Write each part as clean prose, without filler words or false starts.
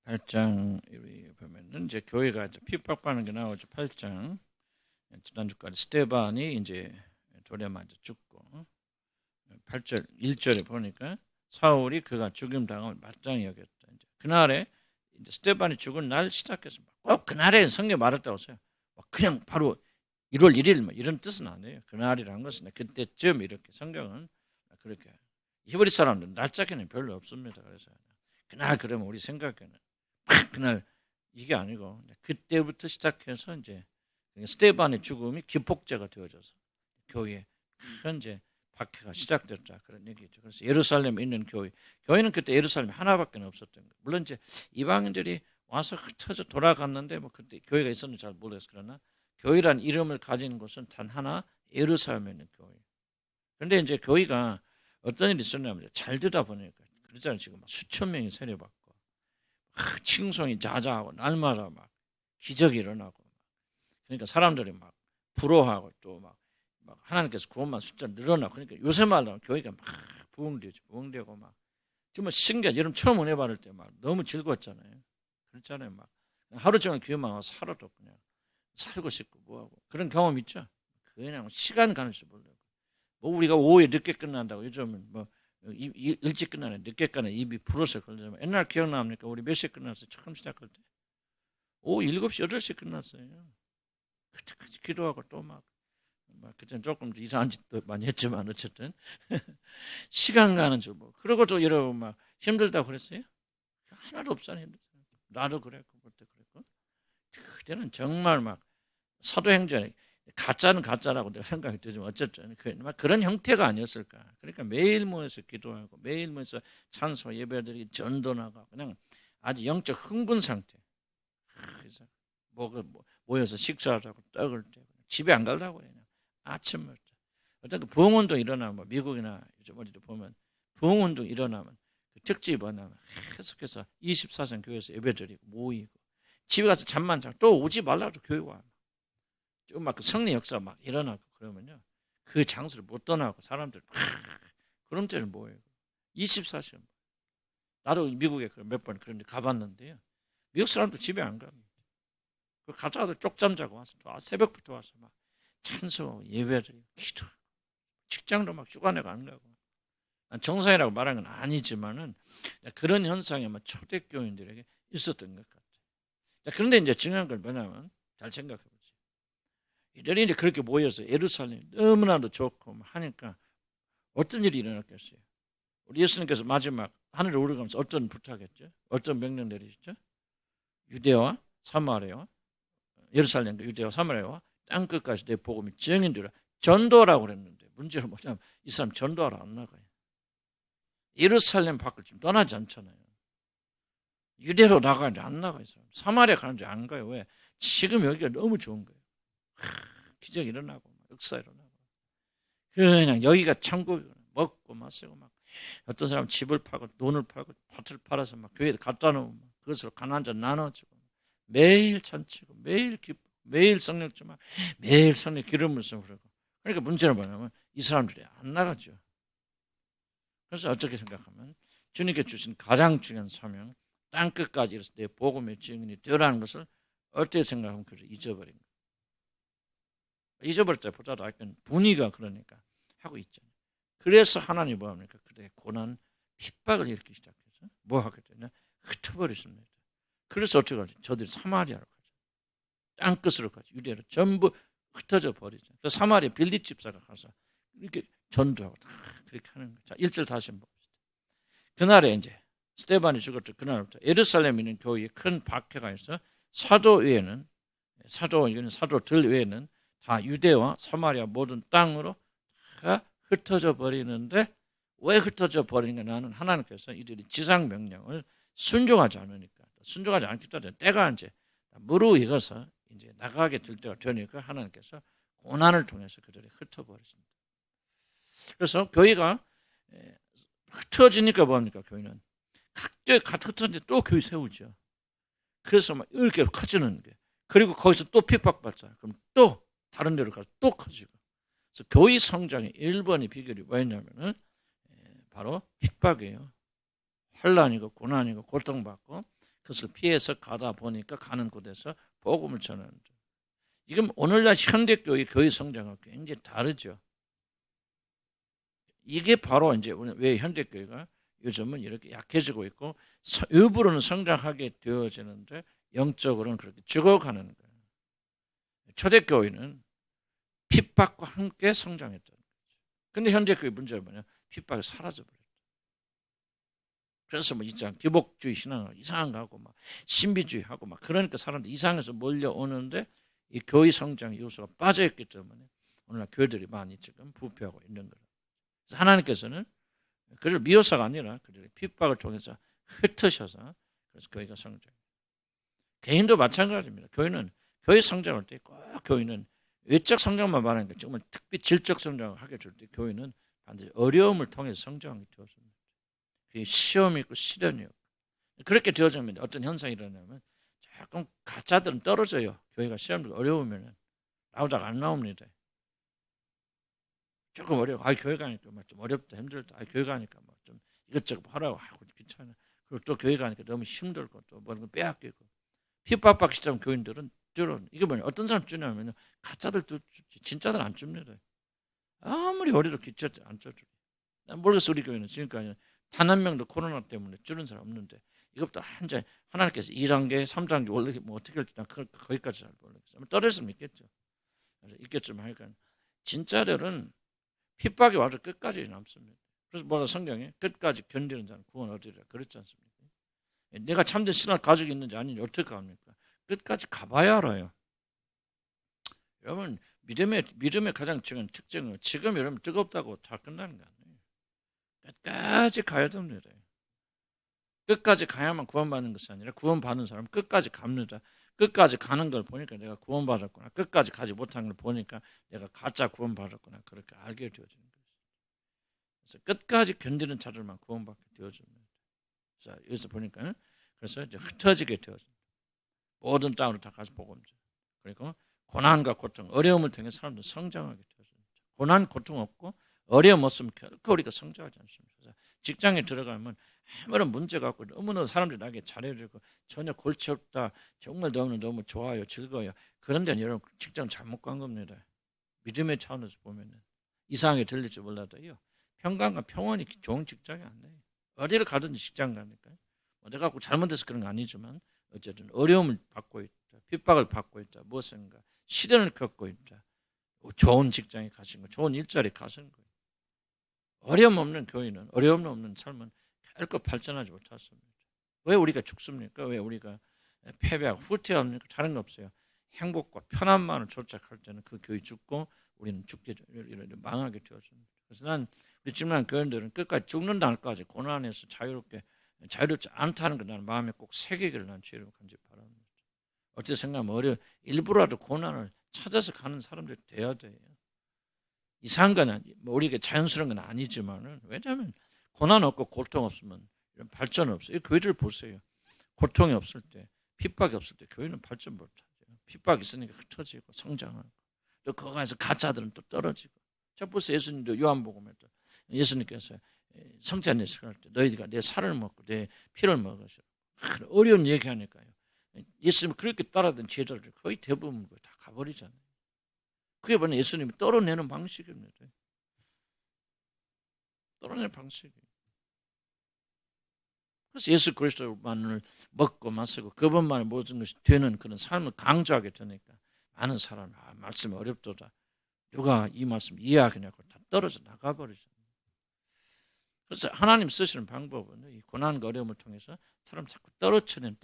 8장 여기 보면은 이제 교회가 이제 핍박받는 게 나오죠. 8장 지난주까지 스데반이 이제 돌에 맞아 죽고 8절 1절에 보니까 사울이 그가 죽임 당함을 마땅히 여겼다. 이제 그날에 이제 스데반이 죽은 날 시작해서 꼭 그날에 성경 말했다고 써요. 그냥 바로 1월 1일 뭐 이런 뜻은 아니에요. 그날이라는 것은 그때쯤 이렇게 성경은 그렇게 히브리 사람들은 날짜에는 별로 없습니다. 그래서 그날 그러면 우리 생각에는 그날 이게 아니고 그때부터 시작해서 이제 스데반의 죽음이 기폭제가 되어져서 교회에 큰 이제 박해가 시작됐다 그런 얘기죠. 그래서 예루살렘에 있는 교회는 그때 예루살렘에 하나밖에 없었던 거예요. 물론 이제 이방인들이 와서 흩어져 돌아갔는데 뭐 그때 교회가 있었는지 잘 모르겠어요. 그러나 교회란 이름을 가진 곳은 단 하나 예루살렘에 있는 교회. 그런데 이제 교회가 어떤 일이 있었냐면 잘 되다 보니까 그러잖아요. 지금 수천 명이 세례받고 칭송이 자자하고 날마다 막 기적이 일어나고 그러니까 사람들이 막 부러워하고 또 막 하나님께서 구원만 숫자 늘어나고 그러니까 요새 말로 교회가 막 부흥되고 막 정말 신기하죠. 여러분 처음 은혜 받을 때 막 너무 즐거웠잖아요. 그렇잖아요. 막 하루 종일 교회만 와서 하루도 그냥 살고 싶고 뭐하고 그런 경험 있죠. 그냥 시간 가는 줄 몰라요. 뭐 우리가 오후에 늦게 끝난다고 요즘은 뭐 일찍 끝나네 늦게 끝나네 입이 불어서 그러지만 옛날 기억납니까? 우리 몇 시에 끝났어요? 처음 시작할 때 오후 7시 8시에 끝났어요. 그때까지 기도하고 또 막 그때는 조금 이상한 짓도 많이 했지만 어쨌든 시간 가는 줄 뭐 그러고 또 여러분 막 힘들다고 그랬어요? 하나도 없잖아요. 나도 그랬고 그때 그랬고 그때는 정말 막 사도행전에 가짜는 가짜라고 내가 생각이 들지만 어쨌든 그런 형태가 아니었을까. 그러니까 매일 모여서 기도하고 매일 모여서 찬송 예배드리고 전도 나가고 그냥 아주 영적 흥분 상태. 그래서 모여서 식사하자고 떡을 떼고 집에 안 가려고 그냥 아침을 어떤 그 부흥운동 일어나면 미국이나 요즘 어디도 보면 부흥운동 일어나면 그 특집이 뭐냐면 계속해서 24선 교회에서 예배드리고 모이고 집에 가서 잠만 자고 또 오지 말라고 교회 와. 막 그 성리 역사 막 일어나고 그러면요 그 장소를 못 떠나고 사람들 그런 때는 뭐예요? 24시간. 나도 미국에 몇 번 그런 데 가봤는데요. 미국 사람도 집에 안 가요. 가자도 쪽잠 자고 와서 새벽부터 와서 막 찬송 예배드리고 기도 직장도 막 휴가 내가 안 가고 정상이라고 말하는 건 아니지만은 그런 현상이 아마 초대교인들에게 있었던 것 같아요. 그런데 이제 중요한 건 뭐냐면 잘 생각해 보세요. 이들이 이제 그렇게 모여서 예루살렘이 너무나도 좋고 하니까 어떤 일이 일어났겠어요? 우리 예수님께서 마지막 하늘에 오르가면서 어떤 부탁했죠? 어떤 명령 내리셨죠? 유대와 사마리아와 예루살렘과 유대와 사마리아와 땅끝까지 내 복음이 증인되라 전도라고 그랬는데 문제는 뭐냐면 이 사람 전도하러 안 나가요. 예루살렘 밖을 지금 떠나지 않잖아요. 유대로 나가는데 안 나가요. 사마리아 가는데 안 가요. 왜? 지금 여기가 너무 좋은 거예요. 기적이 일어나고 역사 일어나고 그냥 여기가 천국 먹고 마시고 막 어떤 사람 집을 팔고 돈을 팔고 밭을 팔아서 막 교회에 갖다 놓으면 그것으로 가난한 자 나눠주고 매일 잔치고 매일 기쁘고 매일 성령 좀 매일 성령 기름을 써 그러고 그러니까 문제는 뭐냐면 이 사람들이 안 나가죠. 그래서 어떻게 생각하면 주님께 주신 가장 중요한 사명 땅끝까지 이르서 내 복음의 증인이 되라는 것을 어떻게 생각하면 그걸 잊어버린 거예요. 잊어버릴 때보다도 약간 분위기가 그러니까 하고 있잖아요. 그래서 하나님 뭐 합니까? 그들의 고난, 핍박을 일으키기 시작해서 뭐 하게 되냐? 흩어버렸습니다. 그래서 어떻게 하죠? 저들이 사마리아로 가죠. 땅끝으로 가죠. 유대로 전부 흩어져 버리죠. 그래서 사마리아 빌립 집사가 가서 이렇게 전도하고 다 그렇게 하는 거죠. 자, 1절 다시 한번 봅시다. 그날에 이제 스데반이 죽었죠. 그날부터 예루살렘에 있는 교회에 큰 박해가 있어 사도 외에는 사도들 외에는 다 유대와 사마리아 모든 땅으로 다 흩어져 버리는데 왜 흩어져 버리는가? 나는 하나님께서 이들이 지상 명령을 순종하지 않으니까 순종하지 않기 때문에 때가 이제 무르익어서 이제 나가게 될 때가 되니까 하나님께서 고난을 통해서 그들이 흩어버렸습니다. 그래서 교회가 흩어지니까 뭡니까? 교회는 각자 흩어지는데 또 교회 세우죠. 그래서 막 이렇게 커지는 게 그리고 거기서 또 핍박받잖아요. 그럼 또 다른 데로 가서 또 커지고. 그래서 교회 성장의 1번의 비결이 뭐였냐면은 바로 핍박이에요. 환란이고 고난이고 고통받고 그것을 피해서 가다 보니까 가는 곳에서 복음을 전하는 점. 이건 오늘날 현대교회 교회 성장과 굉장히 다르죠. 이게 바로 이제 왜 현대교회가 요즘은 이렇게 약해지고 있고 일부러는 성장하게 되어지는데 영적으로는 그렇게 죽어가는 거예요. 초대교회는 핍박과 함께 성장했다는 거죠. 근데 현대교회 문제는 뭐냐? 핍박이 사라져버렸다. 그래서 뭐 있잖아, 기복주의 신앙을 이상한 거 하고 막 신비주의 하고 막 그러니까 사람들이 이상해서 몰려오는데 이 교회 성장 요소가 빠져있기 때문에 오늘날 교회들이 많이 지금 부패하고 있는 거예요. 그래서 하나님께서는 그를 미워서가 아니라 그들의 핍박을 통해서 흩으셔서 그래서 교회가 성장. 개인도 마찬가지입니다. 교회는 교회 성장할 때 꼭 교회는 외적 성장만 말하는 게 정말 특히 질적 성장을 하게 될 때 교회는 반드시 어려움을 통해서 성장하게 되었습니다. 그게 시험이 있고 시련이 있고 그렇게 되어지면 어떤 현상이 일어나면 조금 가짜들은 떨어져요. 교회가 시험이 어려우면 나오다가 안 나옵니다. 조금 어려워. 교회 가니까 좀 어렵다, 힘들다. 교회 가니까 좀 이것저것 하라고 하고 귀찮아. 그리고 또 교회 가니까 너무 힘들고 또 뭔가 빼앗기고 핍박받기 시작하면 교인들은 줄은 이게 뭐냐? 어떤 사람 주냐면 가짜들 줍지 진짜들 안 줍니다. 아무리 어려도 기차 안 줘. 난 모르겠어. 우리 교회는 지금까지 단 한 명도 코로나 때문에 줄은 사람 없는데 이것도 한자 하나님께서 2단계, 3단계 원래 뭐 어떻게 할지 난 거기까지 잘 모르겠어요. 떨어졌으면 있겠죠. 있겠지만 하니까 진짜들은 핍박이 와도 끝까지 남습니다. 그래서 뭐가 성경에 끝까지 견디는 자는 구원 얻으리라 그랬지 않습니까? 내가 참된 신앙을 가지고 있는지 아닌지 어떻게 합니까? 끝까지 가봐야 알아요. 여러분 믿음의 가장 중요한 특징은 지금 여러분 뜨겁다고 다 끝나는 거 아니에요. 끝까지 가야 됩니다. 끝까지 가야만 구원받는 것이 아니라 구원받는 사람은 끝까지 갑니다. 끝까지 가는 걸 보니까 내가 구원받았구나. 끝까지 가지 못한 걸 보니까 내가 가짜 구원받았구나. 그렇게 알게 되어지는 거예요. 그래서 끝까지 견디는 자들만 구원받게 되어집니다. 자, 여기서 보니까 그래서 이제 흩어지게 되어집니다. 모든 땅으로 다 가서 복음죠. 그리고 고난과 고통, 어려움을 통해 사람들 성장하게 되어집니다. 고난, 고통 없고 어려움 없으면 결코 우리가 성장하지 않습니다. 그래서 직장에 들어가면 아무런 문제가 없고 너무나 사람들이 나에게 잘해주고 전혀 골치 없다. 정말 너무 좋아요. 즐거워요. 그런데 여러분 직장 잘못 간 겁니다. 믿음의 차원에서 보면 이상하게 들릴지 몰라도요. 평강과 평온이 좋은 직장이 아니에요. 어디를 가든지 직장 가니까. 내가 잘못해서 그런 거 아니지만 어쨌든 어려움을 받고 있다. 핍박을 받고 있다. 무엇인가 시련을 겪고 있다. 좋은 직장에 가신 거, 좋은 일자리에 가신 거예요. 어려움 없는 교회는, 어려움 없는 삶은 결코 발전하지 못했습니다. 왜 우리가 죽습니까? 왜 우리가 패배하고 후퇴합니까? 다른 거 없어요. 행복과 편안만을 쫓아갈 때는 그 교회 죽고 우리는 죽게 망하게 되었습니다. 그래서 난 우리 집난 교인들은 끝까지 죽는 날까지 고난에서 자유롭지 않다는 걸 나는 마음에 꼭 새기기를 난 주의를 간절히 바랍니다. 어찌 생각하면 일부라도 고난을 찾아서 가는 사람들이 돼야 돼요. 이상한 건 우리가 자연스러운 건 아니지만은 왜냐하면 고난 없고 고통 없으면 이런 발전 없어요. 교회를 보세요. 고통이 없을 때, 핍박이 없을 때 교회는 발전 못하죠. 핍박이 있으니까 흩어지고 성장하고 또 거기서 가짜들은 또 떨어지고. 자 보세요. 예수님도 요한복음에 예수님께서 성찬예식 할 때 너희가 내 살을 먹고 내 피를 먹으시라. 어려운 얘기하니까요. 예수님 그렇게 따라든 제자들 거의 대부분 다 가버리잖아요. 그게 바로 예수님이 떨어내는 방식입니다. 떨어내는 방식이에요. 그래서 예수 그리스도만을 먹고 마시고 그분만의 모든 것이 되는 그런 삶을 강조하게 되니까 많은 사람이 말씀이 어렵도다. 누가 이 말씀 이해하겠냐고 다 떨어져 나가버리죠. 그래서 하나님 쓰시는 방법은 이 고난과 어려움을 통해서 사람 자꾸 떨어치내고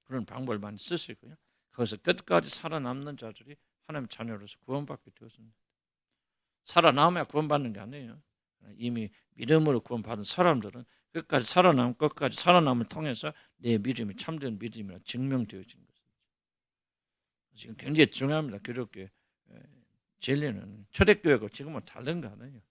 그런 방법을 많이 쓰시고요. 거기서 끝까지 살아남는 자들이 하나님 자녀로서 구원받게 되었습니다. 살아남아야 구원받는 게 아니에요. 이미 믿음으로 구원받은 사람들은 끝까지 살아남을 통해서 내 믿음이 참된 믿음이라 증명되어진 것입니다. 지금 굉장히 중요합니다. 기독교 진리는 초대교회가 지금은 다른 거 아니에요.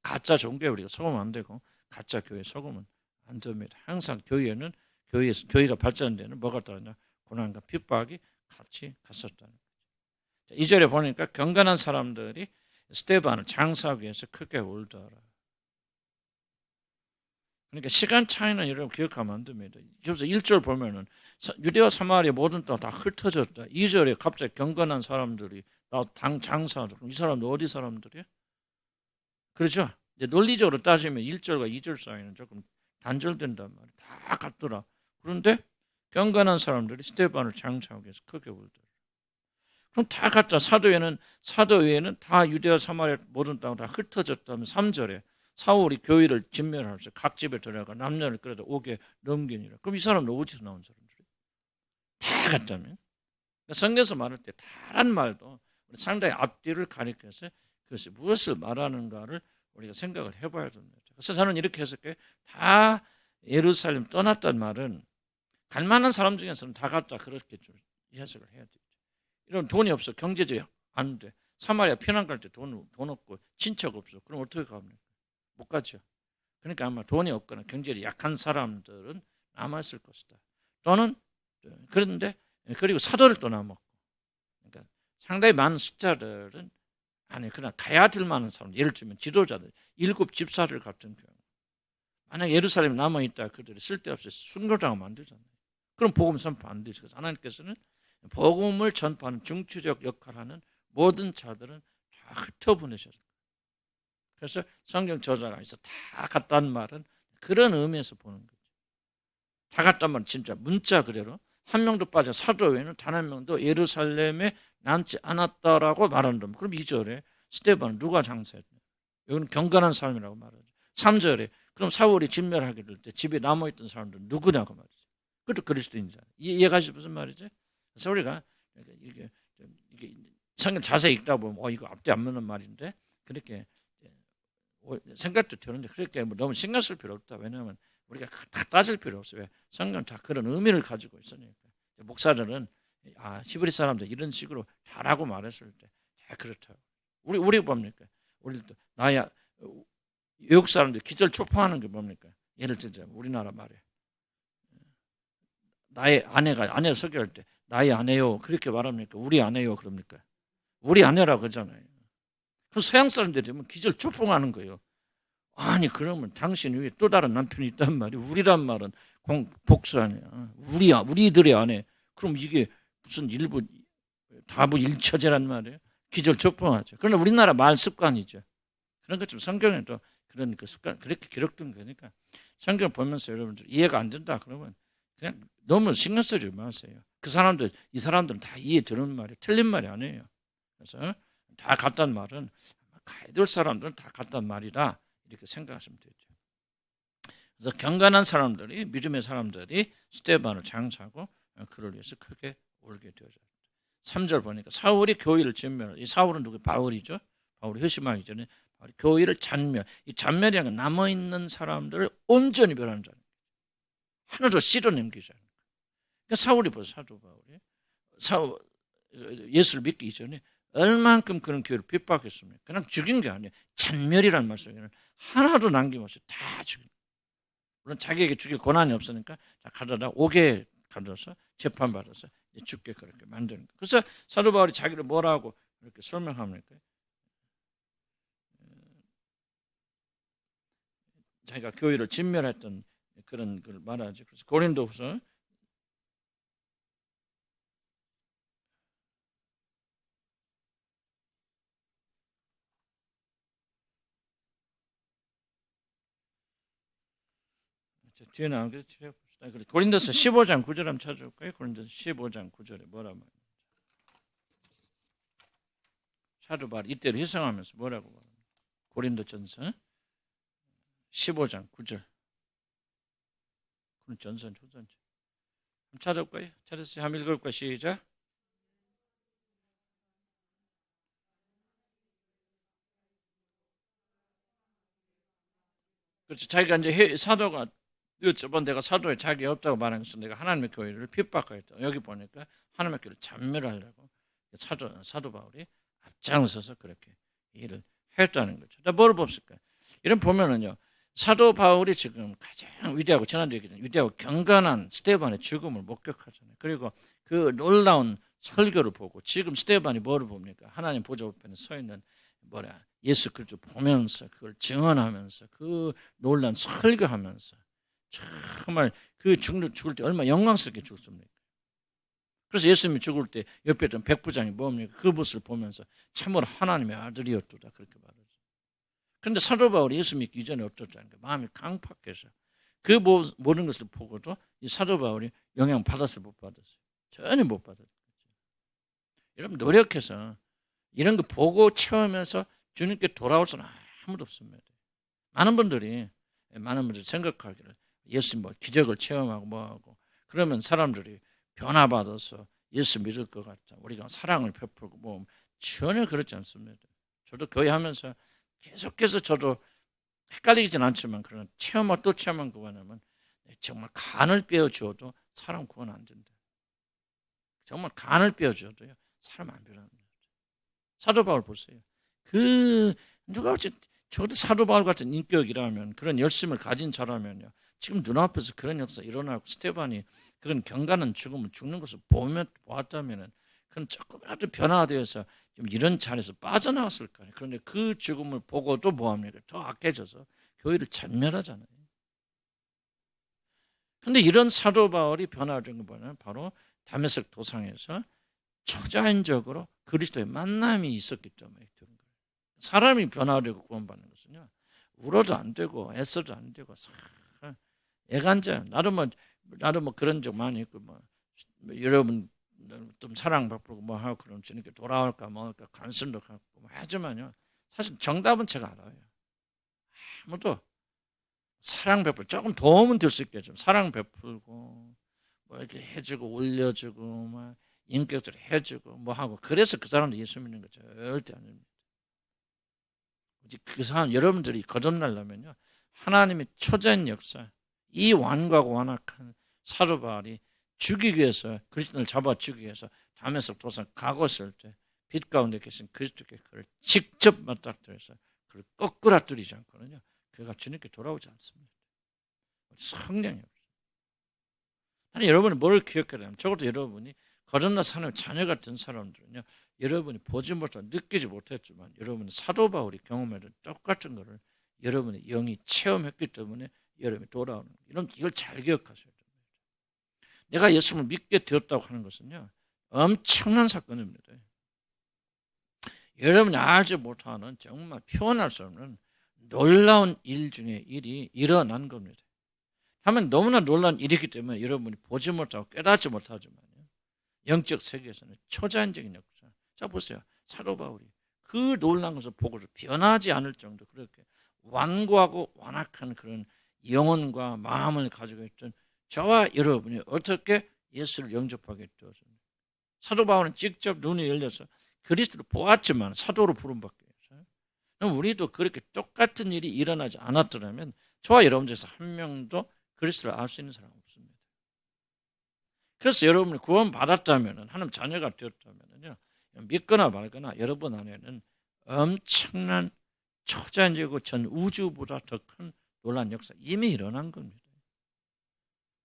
가짜 종교에 우리가 속으면 안 되고 가짜 교회에 속으면 안 됩니다. 항상 교회가 발전되는 뭐가 따르냐 고난과 핍박이 같이 갔었다는 거죠. 2절에 보니까 경건한 사람들이 스데반을 장사하기 위해서 크게 울더라. 그러니까 시간 차이는 여러분 기억하면 안 됩니다. 그래서 1절 보면은 유대와 사마리아 모든 땅 다 흩어졌다. 2절에 갑자기 경건한 사람들이 나 장사하죠. 그럼 이 사람들 어디 사람들이야? 그렇죠? 이제 논리적으로 따지면 1절과 2절 사이는 조금 단절된단 말이야. 다 같더라. 그런데 경건한 사람들이 스데반을 장사하기 위해서 크게 울더라. 그럼 다 같다. 사도회는 다 유대와 사마리아 모든 땅 다 흩어졌다면 3절에 사울이 교회를 진멸하면서 각 집에 들어가 남녀를 끌어다 옥에 넘기니라. 그럼 이 사람은 어디서 나온 사람들이? 다 같다면. 그러니까 성경에서 말할 때 다란 말도 상당히 앞뒤를 가리켜서 그것이 무엇을 말하는가를 우리가 생각을 해봐야 됩니다. 그래서 저는 이렇게 해석해. 다 예루살렘 떠났단 말은 갈 만한 사람 중에서는 다 갔다 그렇게 좀 해석을 해야 되죠. 이런 돈이 없어 경제적 안 돼. 사마리아 피난 갈 때 돈 없고 친척 없어. 그럼 어떻게 갑니까? 못 가죠. 그러니까 아마 돈이 없거나 경제력이 약한 사람들은 남았을 것이다. 또는 그런데 그리고 사도를 또 남았고, 그러니까 상당히 많은 숫자들은 아니 그러나 가야 될 만한 사람, 예를 들면 지도자들 7 집사를 같은 경우, 만약 예루살렘에 남아 있다 그들이 쓸데없이 순교자가 만들잖아요. 그럼 복음 선포 안 되죠. 그래서 하나님께서는 복음을 전파하는 중추적 역할하는 모든 자들은 다 흩어보내셨어요. 그래서 성경 저자가 있어 다 갔다는 말은 그런 의미에서 보는 거죠. 다 갔단 말은 진짜 문자 그대로 한 명도 빠져 사도 외에는 단 한 명도 예루살렘에 남지 않았다라고 말한다. 그럼 2절에 스데반은 누가 장사했냐? 여기는 경건한 사람이라고 말하죠. 3절에 그럼 사울이 진멸하게 될 때 집에 남아있던 사람들은 누구냐고 말이죠. 그것도 그리스도인자. 이해가시죠? 무슨 말이지? 그래서 우리가 이게 성경 자세히 읽다 보면 이거 앞뒤 안 맞는 말인데 그렇게 생각도 드는데 그렇게 너무 신경 쓸 필요 없다. 왜냐하면 우리가 다 따질 필요 없어요. 왜? 성경은 다 그런 의미를 가지고 있으니까. 목사들은 히브리 사람들 이런 식으로 다라고 말했을 때 다 그렇다고. 우리 뭡니까? 우리도 나야 외국 사람들 기절 초풍하는 게 뭡니까? 예를 들자면 우리나라 말에 나의 아내를 소개할 때 나의 아내요 그렇게 말합니까? 우리 아내요 그럽니까? 우리 아내라고 그러잖아요. 그럼 서양 사람들이 기절 초풍하는 거예요. 아니 그러면 당신 위에 또 다른 남편이 있단 말이에요. 우리란 말은 복수 아니야. 우리들의 아내. 그럼 이게 무슨 일부 다부 일처제란 말이에요. 기절 초풍하죠. 그러나 우리나라 말 습관이죠. 그런 것좀 성경에도 그런 그 습관 그렇게 기록된 거니까 성경 보면서 여러분들 이해가 안 된다 그러면 그냥 너무 신경 쓰지 마세요. 이 사람들은 다 이해 되는 말이 틀린 말이 아니에요. 그래서 다 같단 말은 가야 될 사람들은 다 같단 말이다 이렇게 생각하시면 되죠. 그래서 경건한 사람들이 믿음의 사람들이 스데반을 장사하고 그를 위해서 크게 울게 되어졌다. 3절 보니까 사울이 교회를 진멸. 이 사울은 누구? 바울이죠. 바울이 회심하기 전에 교회를 잔멸. 이 잔멸이라는 건 남아 있는 사람들을 온전히 멸하는 자입니다. 하나도 씻어넘기지 않는 거예요. 그러니까 사울이 벌써 사도 바울이 예수를 믿기 이전에 얼만큼 그런 교회를 핍박했습니까? 그냥 죽인 게 아니에요. 잔멸이라는 말씀에는 하나도 남김없이 다 죽인 거예요. 물론 자기에게 죽일 권한이 없으니까 가져다 옥에 가져서 재판받아서 죽게 그렇게 만드는 거예요. 그래서 사도 바울이 자기를 뭐라고 이렇게 설명합니까? 자기가 교회를 진멸했던 그런 걸 말하죠. 그래서 고린도후서 뒤에 나온 게 고린도서 15장 9절 한번 찾아볼까요? 고린도서 15장 9절에 뭐라 말이에요? 사도 바울이 이때를 희생하면서 뭐라고 말합니까? 고린도전서 15장 9절. 고린도전서 한번 찾아볼까요? 찾았어요? 한번 읽어볼까요? 시작. 그렇죠. 자기가 이제 사도가 저번 내가 사도에 자기 없다고 말한 것은 내가 하나님의 교회를 핍박하겠다. 여기 보니까 하나님의 교회를 잔멸하려고 사도 바울이 앞장서서 그렇게 일을 했다는 거죠. 뭘 봅니까? 이런 보면은요. 사도 바울이 지금 가장 위대하고 지난주에 얘기했던 위대하고 경건한 스데반의 죽음을 목격하잖아요. 그리고 그 놀라운 설교를 보고 지금 스데반이 뭐를 봅니까? 하나님 보좌 우편에 서 있는 예수 그리스도 보면서 그걸 증언하면서 그 놀라운 설교하면서 정말 그 죽을 때 얼마나 영광스럽게 죽습니까? 그래서 예수님이 죽을 때 옆에 있던 백부장이 뭡니까? 그 모습을 보면서 참으로 하나님의 아들이었도다 그렇게 말하죠. 그런데 사도 바울이 예수 믿기 이전에 어떻다는 거예요? 마음이 강팍해서 그 모든 것을 보고도 이 사도 바울이 영향 받았어요, 못 받았어요? 전혀 못 받았어요. 여러분 노력해서 이런 거 보고 체험해서 주님께 돌아올 수는 아무도 없습니다. 많은 분들이 생각하기를 예수 뭐 기적을 체험하고 뭐하고 그러면 사람들이 변화받아서 예수 믿을 것 같다. 우리가 사랑을 베풀고 뭐 전혀 그렇지 않습니다. 저도 교회 하면서 계속해서 저도 헷갈리진 않지만 그런 체험을 또 체험한 구원하면 정말 간을 빼어주어도 사람 구원 안 된다. 정말 간을 빼어주어도요 사람 안 변합니다. 사도 바울 보세요. 누가 어찌 저도 사도 바울 같은 인격이라면 그런 열심을 가진 자라면요 지금 눈앞에서 그런 역사 일어나고 스테반이 그런 경건한 죽음을 죽는 것을 보았다면은 그건 조금이라도 변화되어서 좀 이런 자리에서 빠져나왔을 거예요. 그런데 그 죽음을 보고도 뭐합니까? 더 악해져서 교회를 전멸하잖아요. 그런데 이런 사도 바울이 변화된 거 보면 바로 다메섹 도상에서 초자연적으로 그리스도의 만남이 있었기 때문에 그런 거예요. 사람이 변화되고 구원받는 것은요 울어도 안 되고 애써도 안 되고 애간자 나도 뭐 그런 적 많이 있고 뭐 여러분 좀 사랑받고 뭐 하고 그럼 주님께 돌아올까 뭐할까 관심도 갖고 뭐 하지만요 사실 정답은 제가 알아요. 아무도 사랑 베풀 조금 도움은 될 수 있겠죠. 사랑 베풀고 뭐 이렇게 해주고 올려주고 막 인격적으로 해주고 뭐 하고 그래서 그 사람도 예수 믿는 거 절대 아닙니다. 그 사람 여러분들이 거듭나려면요 하나님의 초자연 역사 이 완고하고 완악한 사도 바울이 죽이기 위해서 그리스도를 잡아 죽이기 위해서 다메섹 도상 가고 있을 때 빛 가운데 계신 그리스도께 그를 직접 맞닥뜨려서 그를 거꾸라뜨리지 않거든요. 그가 주님께 돌아오지 않습니다. 성령이 없어요. 아니 여러분이 뭘 기억해야 되냐면 적어도 여러분이 거듭나 사는 자녀 같은 사람들은요 여러분이 보지 못하고 느끼지 못했지만 여러분은 사도 바울이 경험했던 똑같은 거를 여러분의 영이 체험했기 때문에 여러분이 돌아오는 이걸 잘 기억하셔야 됩니다. 내가 예수를 믿게 되었다고 하는 것은요 엄청난 사건입니다. 여러분이 알지 못하는 정말 표현할 수 없는 놀라운 일 중에 일이 일어난 겁니다. 하면 너무나 놀라운 일이기 때문에 여러분이 보지 못하고 깨닫지 못하지만 영적 세계에서는 초자연적인 역사. 자 보세요. 사도 바울이 그 놀라운 것을 보고도 변하지 않을 정도 그렇게 완고하고 완악한 그런 영혼과 마음을 가지고 있던 저와 여러분이 어떻게 예수를 영접하게 되었습니까? 사도 바울은 직접 눈이 열려서 그리스도를 보았지만 사도로 부름받게 했어요. 그럼 우리도 그렇게 똑같은 일이 일어나지 않았더라면 저와 여러분 중에서 한 명도 그리스도를 알 수 있는 사람은 없습니다. 그래서 여러분이 구원받았다면 하나님 자녀가 되었다면요 믿거나 말거나 여러분 안에는 엄청난 초자연적이고 전 우주보다 더 큰 놀라운 역사 이미 일어난 겁니다.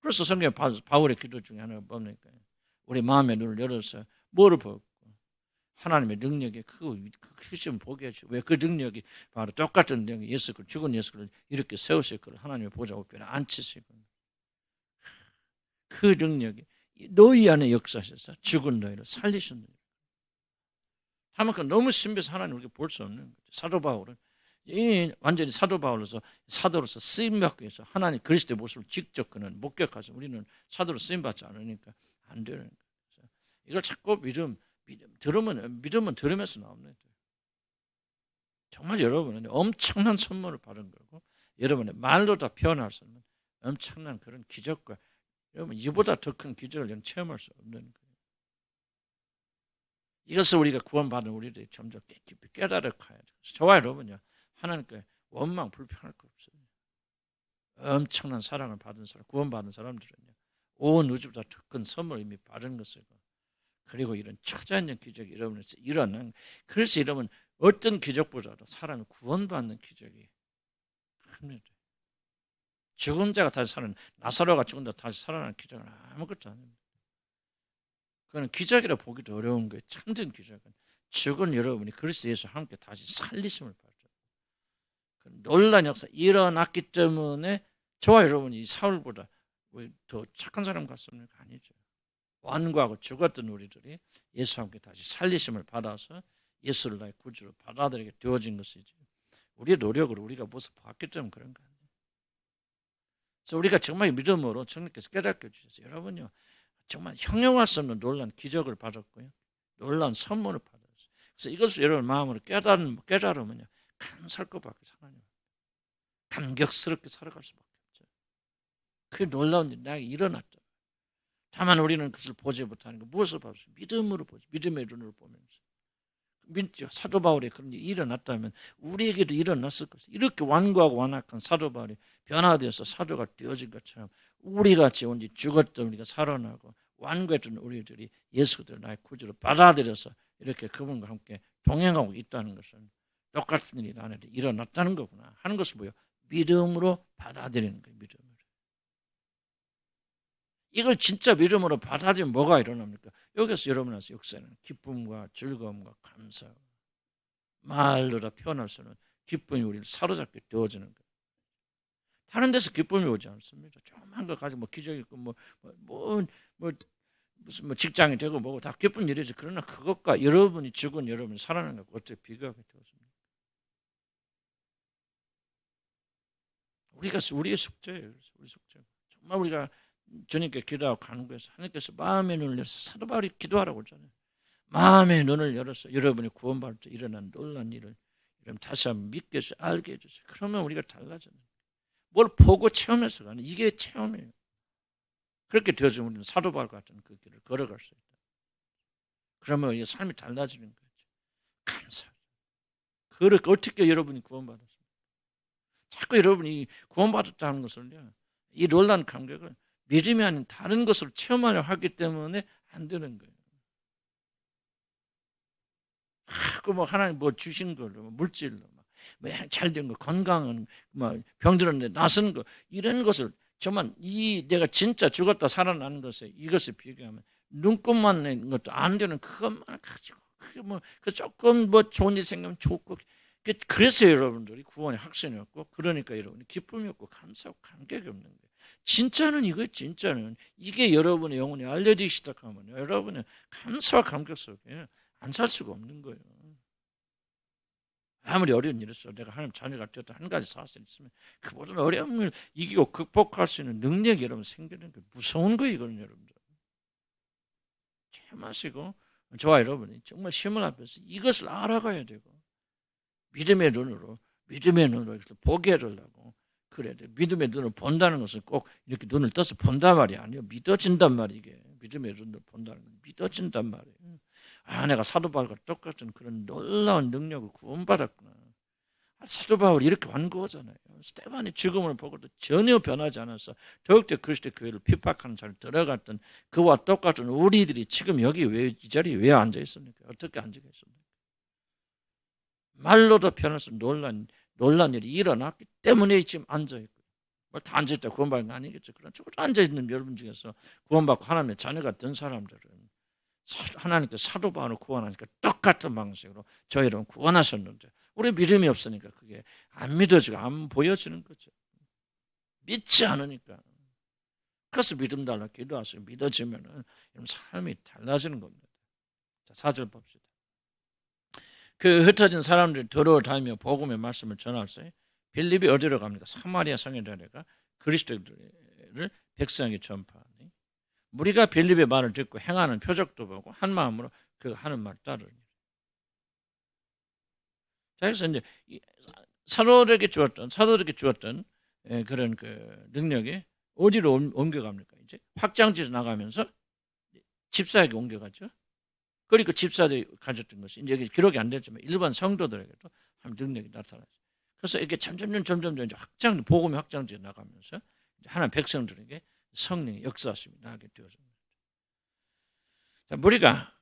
그래서 성경 바울의 기도 중에 하나가 뭡니까? 우리 마음의 눈을 열어서 뭐를 보고 하나님의 능력에 그 시험 보게 하시고 왜 그 능력이 바로 똑같은 능력이 죽은 예수를 이렇게 세우실 걸 하나님의 보좌 우편에 앉히시고 그 능력이 너희 안에 역사하셔서 죽은 너희를 살리신 너희. 하면 그 너무 신비해서 하나님 우리가 볼 수 없는 거죠. 사도 바울은 완전히 사도 바울로서 사도로서 쓰임받기 위해서 하나님 그리스도의 모습을 직접 그는 목격하죠. 우리는 사도로 쓰임받지 않으니까 안 되는 거죠. 이걸 자꾸 믿음은 들으면서 나옵니다. 정말 여러분은 엄청난 선물을 받은 거고 여러분의 말로 다 표현할 수 없는 엄청난 그런 기적과 여러분 이보다 더 큰 기적을 체험할 수 없는 거예요. 이것을 우리가 구원받은 우리들이 점점 깊이 깨달아 가야 돼요. 저와 여러분요 하나님께 원망 불평할 거 없어요. 엄청난 사랑을 받은 사람, 구원받은 사람들은요 온 우주보다 더 큰 선물을 이미 받은 것이고 그리고 이런 초자연적 기적이 여러분에서 일어나는 그래서 여러분 어떤 기적보다도 사람이 구원받는 기적이 큽니다. 죽은 자가 다시 살아나는 나사로가 죽은 자 다시 살아나는 기적은 아무것도 아닙니다. 그건 기적이라 보기도 어려운 거예요. 참된 기적은 죽은 여러분이 그리스도 예수와 함께 다시 살리심을 받죠. 그 놀라운 역사 일어났기 때문에 저와 여러분이 사울보다 더 착한 사람 같습니까? 아니죠. 완고하고 죽었던 우리들이 예수와 함께 다시 살리심을 받아서 예수를 나의 구주로 받아들이게 되어진 것이지, 우리의 노력으로 우리가 무엇을 봤기 때문에 그런 거 아니에요. 그래서 우리가 정말 믿음으로 주님께서 깨닫게 해주셔서 여러분요, 정말 형용할 수 없는 놀라운 기적을 받았고요, 놀라운 선물을 받았어요. 그래서 이것을 여러분 마음으로 깨달으면요, 감사할 것밖에 하나님 감격스럽게 살아갈 수밖에 없죠. 그 놀라운 일이 나에게 일어났죠. 다만 우리는 그것을 보지 못하는 거, 무엇을 봐서 믿음으로 보지, 믿음의 눈으로 보면서. 사도 바울의 그런 일이 일어났다면 우리에게도 일어났을 것이다. 이렇게 완고하고 완악한 사도 바울이 변화되어서 사도가 되어진 것처럼 우리같이 온지 죽었던 우리가 살아나고 완고했던 우리들이 예수 그리스도를 나의 구주로 받아들여서 이렇게 그분과 함께 동행하고 있다는 것은 똑같은 일이 나한테 일어났다는 거구나 하는 것을 뭐예요? 믿음으로 받아들이는 거예요. 믿음으로. 이걸 진짜 믿음으로 받아들이면 뭐가 일어납니까? 여기서 여러분한테 역사는 기쁨과 즐거움과 감사, 말로 다 표현할 수 없는 기쁨이 우리를 사로잡게 되어지는 거예요. 다른 데서 기쁨이 오지 않습니다. 조그만 거 가지고 기적이 있고 무슨 직장이 되고 뭐고 다 기쁜 일이지. 그러나 그것과 여러분이 죽은 여러분이 살아나는 것과 어떻게 비교하게 되었습니까? 우리의 숙제예요. 우리 숙제. 정말 우리가 주님께 기도하고 간구해서 하나님께서 마음의 눈을 열어서 사도 바울이 기도하라고 그러잖아요. 마음의 눈을 열어서 여러분이 구원받을 때 일어난 놀란 일을 여러분 다시 한번 믿게 해주세요. 알게 해주세요. 그러면 우리가 달라져요. 뭘 보고 체험해서가 아니라 이게 체험이에요. 그렇게 되어지면 우리는 사도 바울 같은 그 길을 걸어갈 수 있다. 그러면 이 삶이 달라지는 거죠. 감사해요. 그렇게 어떻게 여러분이 구원받았습니까? 자꾸 여러분이 구원받았다는 것을요, 이 놀란 감격을 믿음이 아닌 다른 것을 체험하려 하기 때문에 안 되는 거예요. 뭐 하나님 뭐 주신 걸로, 물질로, 잘된 거, 건강한, 병 들었는데 낫은 거, 이런 것을 정말 내가 진짜 죽었다 살아나는 것에 이것을 비교하면 눈곱만 낸 것도 안 되는 그것만 가지고 그 조금 좋은 일 생기면 좋고, 그래서 여러분들이 구원의 확신이 없고, 그러니까 여러분이 기쁨이 없고 감사하고 감격이 없는 거예요. 진짜는 진짜는 이게 여러분의 영혼이 알려지기 시작하면 여러분은 감사와 감격 속에 안 살 수가 없는 거예요. 아무리 어려운 일이었어, 내가 하나님 자녀가 되었다 한 가지 사실이 있으면 그 모든 어려움을 이기고 극복할 수 있는 능력이 여러분 생기는 게 무서운 거예요. 이거는 여러분들 체험하시고, 저와 여러분이 정말 시험 앞에서 이것을 알아가야 되고, 믿음의 눈으로 보게 해달라고. 그래야 돼. 믿음의 눈을 본다는 것은 꼭 이렇게 눈을 떠서 본단 말이 아니에요. 믿어진단 말이 이게. 믿음의 눈을 본다는 건 믿어진단 말이에요. 내가 사도 바울과 똑같은 그런 놀라운 능력을 구원받았구나. 사도 바울이 이렇게 완고하잖아요. 스데반의 죽음을 보고도 전혀 변하지 않아서 더욱더 그리스도의 교회를 핍박하는 자를 들어갔던 그와 똑같은 우리들이 지금 여기 이 자리에 왜 앉아 있습니까? 어떻게 앉아 있습니까? 말로도 표현할 수 없는 놀란 일이 일어났기 때문에 지금 앉아있고, 다 앉아있다 구원받은 거 아니겠죠. 그런 쪽으로 앉아있는 여러분 중에서 구원받고 하나님의 자녀가 된 사람들은 하나님께서 사도 바울을 구원하니까 똑같은 방식으로 저 여러분 구원하셨는데, 우리 믿음이 없으니까 그게 안 믿어지고 안 보여지는 거죠. 믿지 않으니까. 그래서 믿음 달라 기도하세요. 믿어지면 삶이 달라지는 겁니다. 자, 4절 봅시다. 그 흩어진 사람들이 돌아다니며 복음의 말씀을 전하세요. 빌립이 어디로 갑니까? 사마리아 성에 다녀가 그리스도를 백성에게 전파하니, 무리가 빌립의 말을 듣고 행하는 표적도 보고 한 마음으로 그 하는 말 따르니. 자, 그래서 이제 사도들에게 주었던 그런 그 능력이 어디로 옮겨갑니까? 이제 확장지로 나가면서 집사에게 옮겨가죠. 그러니까 집사들이 가졌던 것이 이제 기록이 안 됐지만 일반 성도들에게도 한 능력이 나타나죠. 그래서 이게 점점 이제 복음의 확장지에 나가면서 하나님 백성들에게 성령의 역사심이 나게 되어집니다. 자, 우리가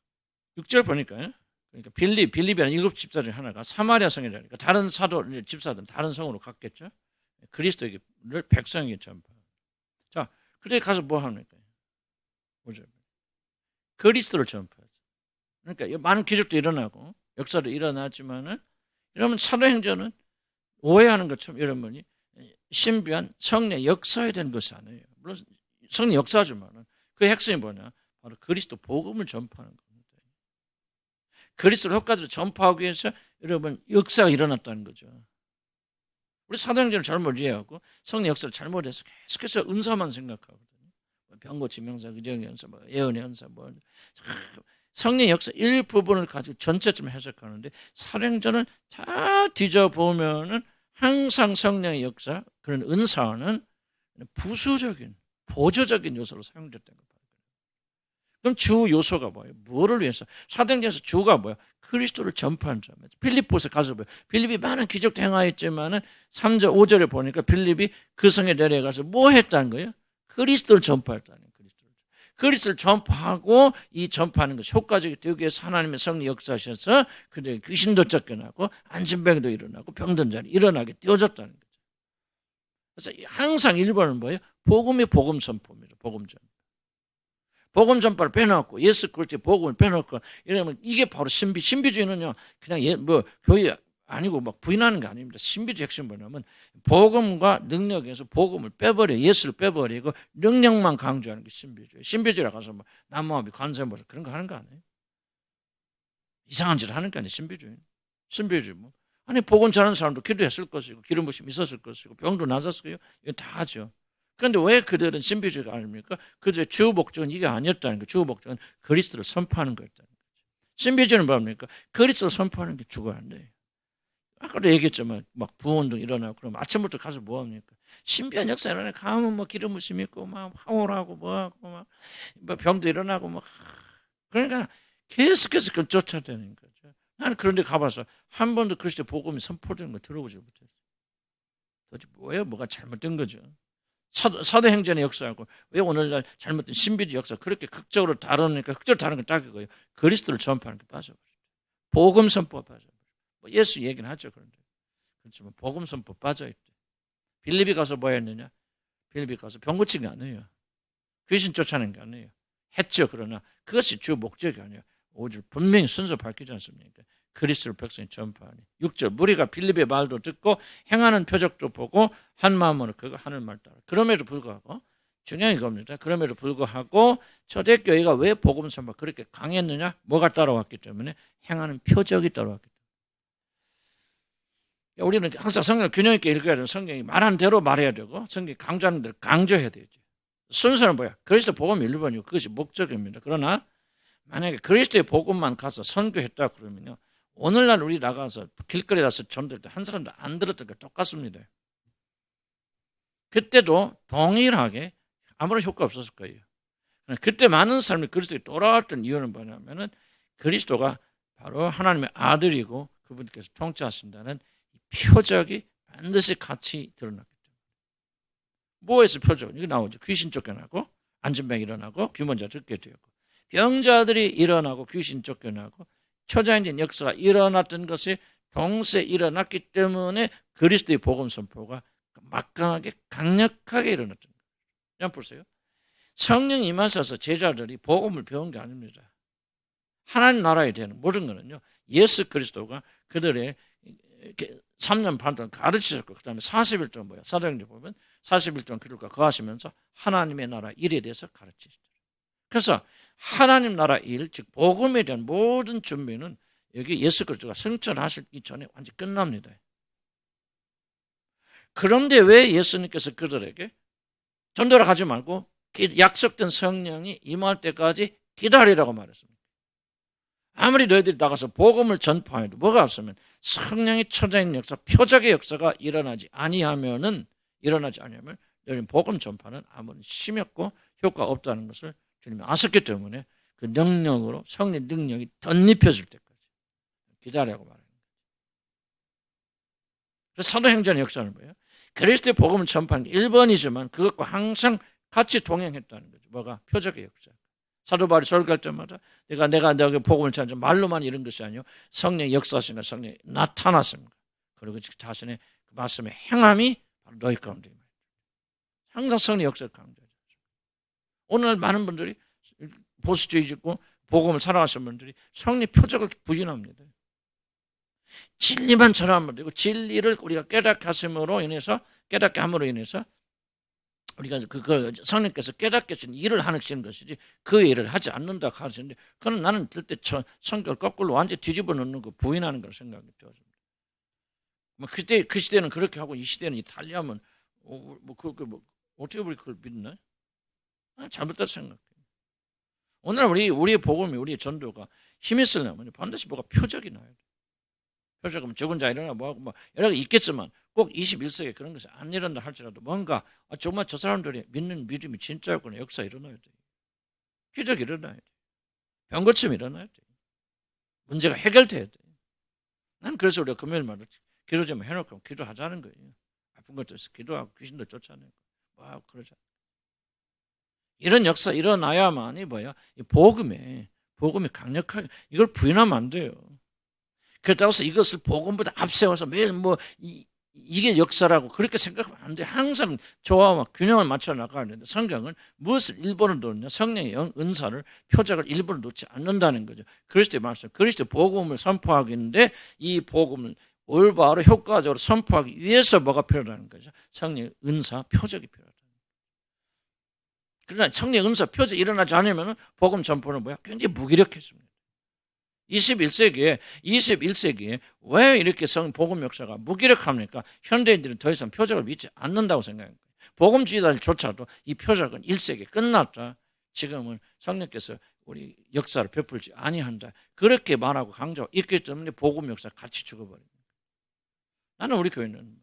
6절 보니까, 그러니까 빌립이라는 7 집사 중 하나가 사마리아 성이라니까 다른 집사들은 다른 성으로 갔겠죠. 그리스도를 백성에게 전파. 자, 그때 가서 뭐 합니까? 보죠. 그리스도를 전파하죠. 그러니까 많은 기적도 일어나고 역사도 일어나지만은, 여러분 사도행전은 오해하는 것처럼 여러분이 신비한 성령의 역사에 대한 것이 아니에요. 물론 성령 역사지만 그 핵심이 뭐냐? 바로 그리스도 복음을 전파하는 겁니다. 그리스도 효과들을 전파하기 위해서 여러분 역사가 일어났다는 거죠. 우리 사도행전을 잘못 이해하고 성령 역사를 잘못해서 계속해서 은사만 생각하거든요. 병 고침 명사, 의정의 은사, 예언의 은사, 성령 역사 일부분을 가지고 전체쯤 해석하는데 사도행전을 잘 뒤져보면은 항상 성령의 역사, 그런 은사는 부수적인, 보조적인 요소로 사용됐다는 거예요. 그럼 주 요소가 뭐예요? 뭐를 위해서? 사도행전에서 주가 뭐야? 그리스도를 전파하는 자. 빌립보서 가서 보여. 빌립이 많은 기적도 행하였지만은 3절, 5절에 보니까 빌립이 그 성에 내려가서 뭐 했다는 거예요? 그리스도를 전파했다는 거예요. 그리스도를 전파하고 이 전파하는 것이 효과적이 되기 위해서 하나님의 성령 역사하셔서 그들에게 귀신도 쫓겨나고 안진병도 일어나고 병든 자는 일어나게 띄워줬다는 거죠. 그래서 항상 1번은 뭐예요? 복음이 복음 선포입니다. 복음 전파. 복음 전파를 빼놓고 예수 그리스도의 복음을 빼놓고 이러면 이게 바로 신비주의는요. 그냥 교회 아니고 막 부인하는 게 아닙니다. 신비주의 핵심 뭐냐면 복음과 능력에서 복음을 빼버려 예수를 빼버리고 능력만 강조하는 게 신비주의. 신비주의라 가서 뭐 남모함이 관세음보살 그런 거 하는 거 아니에요? 이상한 짓을 하는 거 아니에요? 신비주의 뭐 아니 복음 전하는 사람도 기도했을 것이고 기름 부심이 있었을 것이고 병도 나았어요. 이거 다 하죠. 그런데 왜 그들은 신비주의가 아닙니까? 그들의 주 목적은 이게 아니었다는 거예요. 주 목적은 그리스도를 선포하는 거였다는 거죠. 신비주의는 뭡니까? 그리스도를 선포하는 게 주가 안 돼요. 아까도 얘기했지만 막 부흥운동 일어나고 그럼 아침부터 가서 뭐 합니까? 신비한 역사 일어나고 가면 뭐 기름 부심 있고 막 황홀하고 뭐하고 막 병도 일어나고 막 그러니까 계속해서 그걸 쫓아다니는 거죠. 나는 그런데 가봐서 한 번도 그리스도 복음이 선포되는 거 들어보지 못했어요. 도대체 뭐가 잘못된 거죠? 사도행전의 역사하고 왜 오늘날 잘못된 신비주의 역사 그렇게 극적으로 다루니까 극적으로 다루는 건 딱 그거예요. 그리스도를 전파하는 게 빠져버리죠. 복음 선포가 빠져버리죠. 예수 얘기는 하죠. 그런데 그렇지만 복음 선포 빠져있대. 빌립이 가서 뭐 했느냐? 빌립이 가서 병 고친 게 아니에요. 귀신 쫓아낸 게 아니에요. 했죠. 그러나 그것이 주 목적이 아니에요. 5절 분명히 순서 밝히지 않습니까? 그리스도를 백성이 전파하니. 6절 무리가 빌립의 말도 듣고 행하는 표적도 보고 한 마음으로 그가 하는 말 따라. 그럼에도 불구하고 중요한 겁니다. 그럼에도 불구하고 초대교회가 왜 복음 선포가 그렇게 강했느냐? 뭐가 따라왔기 때문에 행하는 표적이 따라왔기 때문에. 우리는 항상 성경을 균형 있게 읽어야 되고 성경이 말하는 대로 말해야 되고 성경이 강조하는 대로 강조해야 되죠. 순서는 뭐야? 그리스도 복음 1번이고 그것이 목적입니다. 그러나 만약에 그리스도의 복음만 가서 선교했다 그러면요. 오늘날 우리 나가서 길거리에 가서 전도할 때 한 사람도 안 들었던 게 똑같습니다. 그때도 동일하게 아무런 효과 없었을 거예요. 그때 많은 사람이 그리스도에 돌아왔던 이유는 뭐냐면은 그리스도가 바로 하나님의 아들이고 그분께서 통치하신다는 표적이 반드시 같이 드러났기 때문에. 뭐에서 표적? 이게 나오죠. 귀신 쫓겨나고 안진병 일어나고 규문자 듣게 되었고 병자들이 일어나고 귀신 쫓겨나고 초자연적인 역사가 일어났던 것이 동시에 일어났기 때문에 그리스도의 복음 선포가 막강하게 강력하게 일어났던 거예요. 그냥 보세요. 성령이 임하셔서 제자들이 복음을 배운 게 아닙니다. 하나님 나라에 대한 모든 것은요. 예수 그리스도가 그들의 3년 반 동안 가르치셨고 그 다음에 40일 동안 뭐야? 사도행전 보면 40일 동안 그들과 거하시면서 하나님의 나라 일에 대해서 가르치시더라고요. 그래서 하나님 나라 일, 즉 복음에 대한 모든 준비는 여기 예수 그리스도가 승천하시기 전에 완전히 끝납니다. 그런데 왜 예수님께서 그들에게 전도를 가지 말고 약속된 성령이 임할 때까지 기다리라고 말했습니다. 아무리 너희들이 나가서 복음을 전파해도 뭐가 없으면 성령의 초자인 역사, 표적의 역사가 일어나지 아니하면 너희는 복음 전파는 아무런 심했고 효과 없다는 것을 주님이 아셨기 때문에 그 능력으로 성령 능력이 덧입혀질 때까지 기다리라고 말하는 거예요. 그래서 사도행전의 역사는 뭐예요? 그리스도의 복음을 전파하는 게 1번이지만 그것과 항상 같이 동행했다는 거죠. 뭐가? 표적의 역사. 사도 바울이 설교할 때마다 내가 너에게 복음을 전하지 말로만 이런 것이 아니요 성령의 역사하시는 성령이 나타났습니다. 그리고 자신의 그 말씀의 행함이 바로 너희 가운데 있습니다. 항상 성령의 역사를 강조해요. 오늘 많은 분들이 보수주의적고 복음을 살아가신 분들이 성령의 표적을 부인합니다. 진리만 전하면 되고 진리를 우리가 깨닫게 하심으로 인해서 깨닫게 함으로 인해서 우리가 그걸 성령께서 깨닫게 준 일을 하시는 것이지 그 일을 하지 않는다 하시는데 그건 나는 그때 성격을 거꾸로 완전히 뒤집어 놓는 거 부인하는 걸 생각이 되어집니다. 뭐 그때 그 시대는 그렇게 하고 이 시대는 달리하면 어떻게 우리 그걸 믿나? 잘못됐다 생각해. 오늘 우리의 복음이 우리의 전도가 힘이 있으려면 반드시 뭐가 표적이 나야 돼. 표적은 죽은 자 일어나 뭐하고 뭐 여러 개 있겠지만 꼭 21세기에 그런 것이 안 일어난다 할지라도 뭔가 정말 저 사람들이 믿는 믿음이 진짜였구나 역사 일어나야 돼. 기적이 일어나야 돼. 병 고침이 일어나야 돼. 문제가 해결돼야 돼. 난 그래서 우리가 금요일마다 기도 좀 해놓고 기도하자는 거예요. 아픈 것도 있어 기도하고 귀신도 쫓아내고 뭐 그러자. 이런 역사 일어나야만이 뭐야? 이 복음이 강력하게 이걸 부인하면 안 돼요. 그렇다고 해서 이것을 복음보다 앞세워서 매일 이게 역사라고 그렇게 생각하면 안 돼. 항상 조화와 균형을 맞춰 나가야 되는데 성경은 무엇을 일부러 놓느냐? 성령의 은사를 표적을 일부러 놓지 않는다는 거죠. 그리스도의 말씀, 그리스도의 복음을 선포하기인데 이 복음을 올바로 효과적으로 선포하기 위해서 뭐가 필요하다는 거죠? 성령의 은사, 표적이 필요하다. 그러나 성령의 은사, 표적이 일어나지 않으면 복음 전포는 뭐야? 굉장히 무기력해집니다. 21세기에 왜 이렇게 복음 역사가 무기력합니까? 현대인들은 더 이상 표적을 믿지 않는다고 생각합니다. 복음주의자들조차도 이 표적은 1세기에 끝났다. 지금은 성령께서 우리 역사를 베풀지 아니한다. 그렇게 말하고 강조하고 있기 때문에 복음 역사 같이 죽어버립니다. 나는 우리 교회는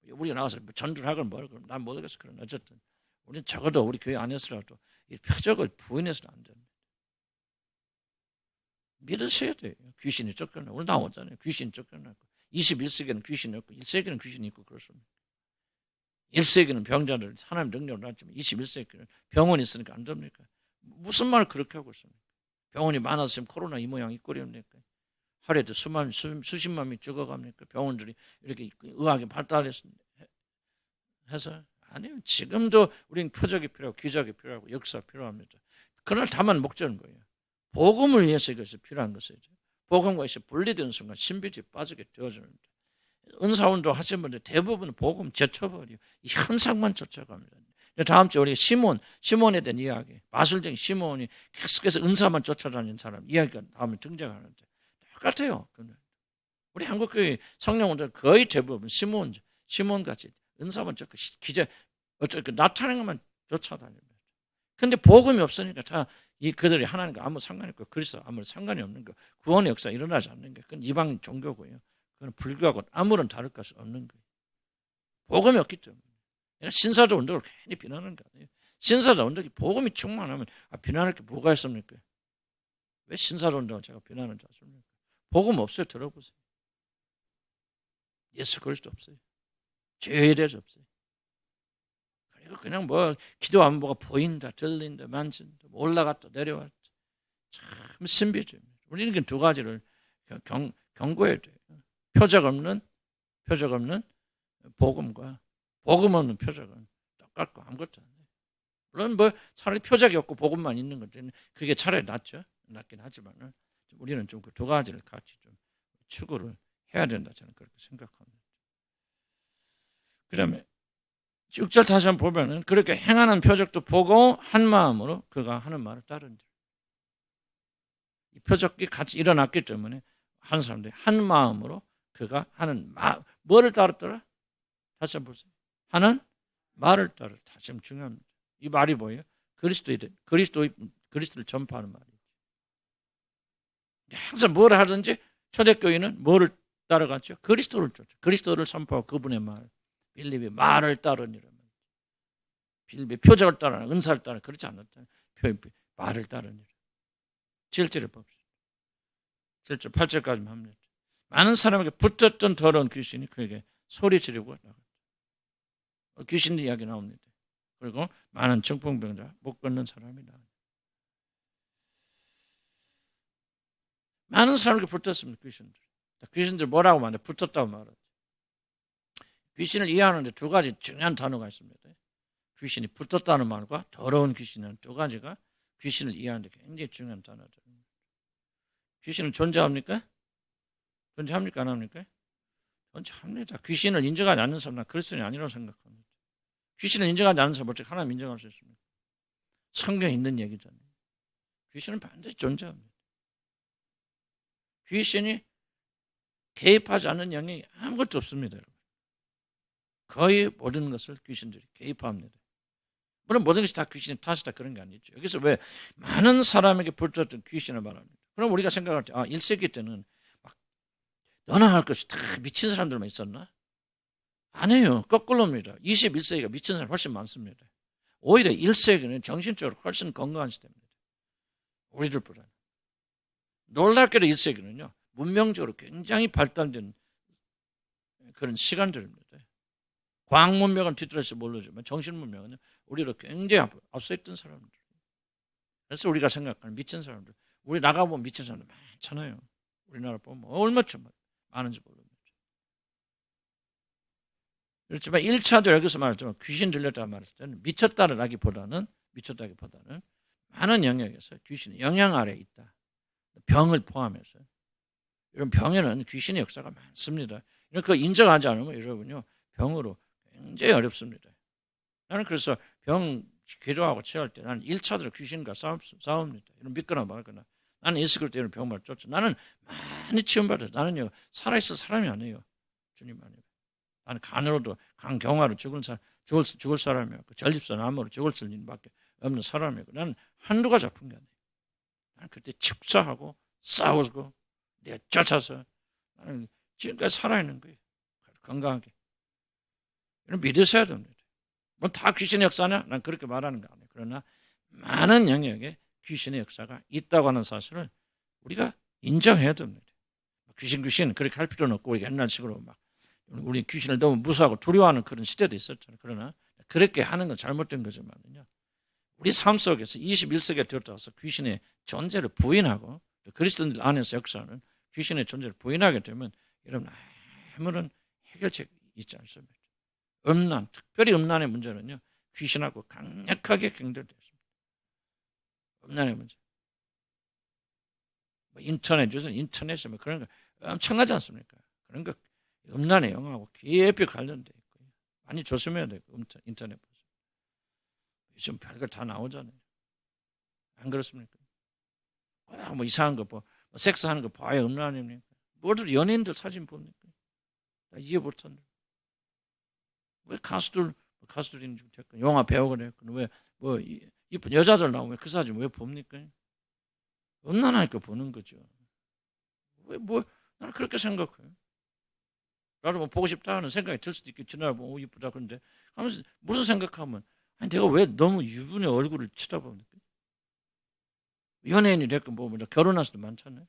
우리가 나가서 전도를 하건 뭘 그럼 난 모르겠어. 그런 어쨌든 우리는 적어도 우리 교회 안에서라도 이 표적을 부인해서는 안 됩니다. 믿으셔야 돼요. 귀신이 쫓겨나고 오늘 나오잖아요. 귀신이 쫓겨나고 21세기는 귀신이 없고 1세기는 귀신이 있고 그렇습니다. 1세기는 병자를 하나님 능력으로 놨지만 21세기는 병원이 있으니까 안 됩니까? 무슨 말을 그렇게 하고 있습니까? 병원이 많아서 지금 코로나 이 모양 이 꼴입니까? 하루에도 수십만 명이 죽어갑니까? 병원들이 이렇게 의학이 발달해서 아니요. 지금도 우리는 표적이 필요하고 기적이 필요하고 역사가 필요합니다. 그러나 다만 목적은 뭐예요? 복음을 위해서 이것이 필요한 것이죠. 복음과 이것이 분리되는 순간 신비주의 빠지게 되어집니다. 은사운동 하신 분들 대부분 복음 제쳐버려요. 이 현상만 쫓아갑니다. 다음 주에 우리 시몬에 대한 이야기, 마술적인 시몬이 계속해서 은사만 쫓아다니는 사람 이야기가 다음에 등장하는데 똑같아요. 우리 한국교회 성령원들 거의 대부분 시몬같이 은사만 쫓고 기재 어쩌고 나타나는 것만 쫓아다닙니다. 근데 복음이 없으니까 다 그들이 하나님과 아무 상관이 없고 그리스도 아무 상관이 없는 거 구원의 역사 일어나지 않는 거 그건 이방 종교고요. 그건 불교하고 아무런 다를 것이 없는 거예요. 복음이 없기 때문에 내가 신사적 운동을 괜히 비난하는 거 아니에요. 신사적 운동이 복음이 충만하면 비난할 게 뭐가 있습니까? 왜 신사적 운동을 제가 비난하는 줄 아십니까? 복음 없어요. 들어보세요. 예수 그리스도 없어요. 죄에 대해서 없어요. 그리고 그냥 기도하면 뭐가 보인다, 들린다, 만진다, 올라갔다, 내려왔다. 참 신비주의입니다. 우리는 두 가지를 경고해야 돼요. 표적 없는 복음과 복음 없는 표적은 똑같고 아무것도 안 돼요. 물론 차라리 표적이 없고 복음만 있는 것은 그게 차라리 낫긴 하지만 우리는 좀 그 두 가지를 같이 좀 추구를 해야 된다 저는 그렇게 생각합니다. 그다음에 6절 다시 한번 보면은 그렇게 행하는 표적도 보고 한 마음으로 그가 하는 말을 따른다. 이 표적이 같이 일어났기 때문에 한 사람들이 한 마음으로 그가 하는 뭐를 따르더라? 다시 한번 보세요. 하는 말을 따르. 다시 한번 중요합니다. 이 말이 뭐예요? 그리스도를 전파하는 말이에요. 항상 뭘 하든지 초대교회는 뭐를 따라갔죠? 그리스도를 쫓죠. 그리스도를 선포하고 그분의 말. 빌립이 말을 따르니라. 빌립이 표적을 따르나 은사를 따르나 그렇지 않았잖아요. 말을 따르니라. 7절에 봅시다. 7절 8절까지만 합니다. 많은 사람에게 붙었던 더러운 귀신이 그에게 소리 지르고 나갔다. 귀신 이야기 나옵니다. 그리고 많은 중풍병자 못 걷는 사람이 나옵니다. 많은 사람에게 붙었습니다. 귀신들 뭐라고 말해? 붙었다고 말하죠. 귀신을 이해하는데 두 가지 중요한 단어가 있습니다. 귀신이 붙었다는 말과 더러운 귀신은 두 가지가 귀신을 이해하는데 굉장히 중요한 단어들입니다. 귀신은 존재합니까? 존재합니까? 안 합니까? 존재합니다. 귀신을 인정하지 않는 사람은 그리스도인이 아니라고 생각합니다. 귀신을 인정하지 않는 사람 어떻게 하나님 인정할 수 있습니까? 성경에 있는 얘기잖아요. 귀신은 반드시 존재합니다. 귀신이 개입하지 않는 영이 아무것도 없습니다. 여러분. 거의 모든 것을 귀신들이 개입합니다. 물론 모든 것이 다 귀신의 탓이다 그런 게 아니죠. 여기서 왜 많은 사람에게 불떴던 귀신을 말합니다. 그럼 우리가 생각할 때 1세기 때는 막 연항할 것이 다 미친 사람들만 있었나? 아니에요. 거꾸로입니다. 21세기가 미친 사람이 훨씬 많습니다. 오히려 1세기는 정신적으로 훨씬 건강한 시대입니다. 우리들보다는. 놀랍게도 1세기는요. 문명적으로 굉장히 발달된 그런 시간들입니다. 과학 문명은 뒤떨어져서 모르지만 정신 문명은 우리로 굉장히 앞서 있던 사람들. 그래서 우리가 생각하는 미친 사람들. 우리 나가보면 미친 사람들 많잖아요. 우리나라 보면 얼마큼 많은지 모릅니다. 그렇지만 1차도 여기서 말했지만 귀신 들렸다고 말했을 때는 미쳤다기보다는 많은 영역에서 귀신이 영향 아래에 있다. 병을 포함해서. 이런 병에는 귀신의 역사가 많습니다. 그거 인정하지 않으면 여러분요 병으로 굉장히 어렵습니다. 나는 그래서 병 기도하고 치료할 때 나는 1차적으로 귀신과 싸웁니다. 이런 믿거나 말거나. 나는 예수 그리스도 이런 병만 쫓아. 나는 많이 치유받아서 나는요 살아있을 사람이 아니에요. 주님 아니에요. 나는 간으로도 간경화로 죽을 사람이었고 전립선 암으로 죽을 수밖에 없는 사람이고 나는 한두가 잡힌 게 아니에요. 나는 그때 축사하고 싸우고 내쫓아서 나는 지금까지 살아있는 거예요. 건강하게. 이런 믿으셔야 됩니다. 뭐 다 귀신의 역사냐? 난 그렇게 말하는 거 아니에요. 그러나 많은 영역에 귀신의 역사가 있다고 하는 사실을 우리가 인정해야 됩니다. 귀신 그렇게 할 필요는 없고 우리가 옛날식으로 막 우리 귀신을 너무 무서워하고 두려워하는 그런 시대도 있었잖아요. 그러나 그렇게 하는 건 잘못된 거지만요. 우리 삶 속에서 21세기에 들어와서 귀신의 존재를 부인하고 그리스도인들 안에서 역사하는 귀신의 존재를 부인하게 되면 여러분 아무런 해결책이 있지 않습니다. 특별히 음란의 문제는요. 귀신하고 강력하게 연결되어 있습니다. 음란의 문제. 인터넷에 그런 거 엄청나지 않습니까? 그런 거 음란의 영화하고 깊이 관련되어 있고요. 많이 조심해야 돼요. 인터넷 보세요. 요즘 별걸 다 나오잖아요. 안 그렇습니까? 뭐 이상한 거 섹스하는 거 봐야 음란입니까? 모두 연예인들 사진 봅니까? 이해 못한다. 왜 가수들인지 됐건 영화 배우가 됐건 왜 뭐 이쁜 여자들 나오면 그 사진 왜 봅니까? 음란하니까 보는 거죠. 왜 나는 그렇게 생각해요. 나도 뭐 보고 싶다 하는 생각이 들 수도 있겠지. 나 보고 이쁘다 그런데 하면서 무슨 생각하면 아니 내가 왜 너무 유부녀 얼굴을 쳐다봅니까? 연예인이 됐건 뭐 결혼할 수도 많잖아요.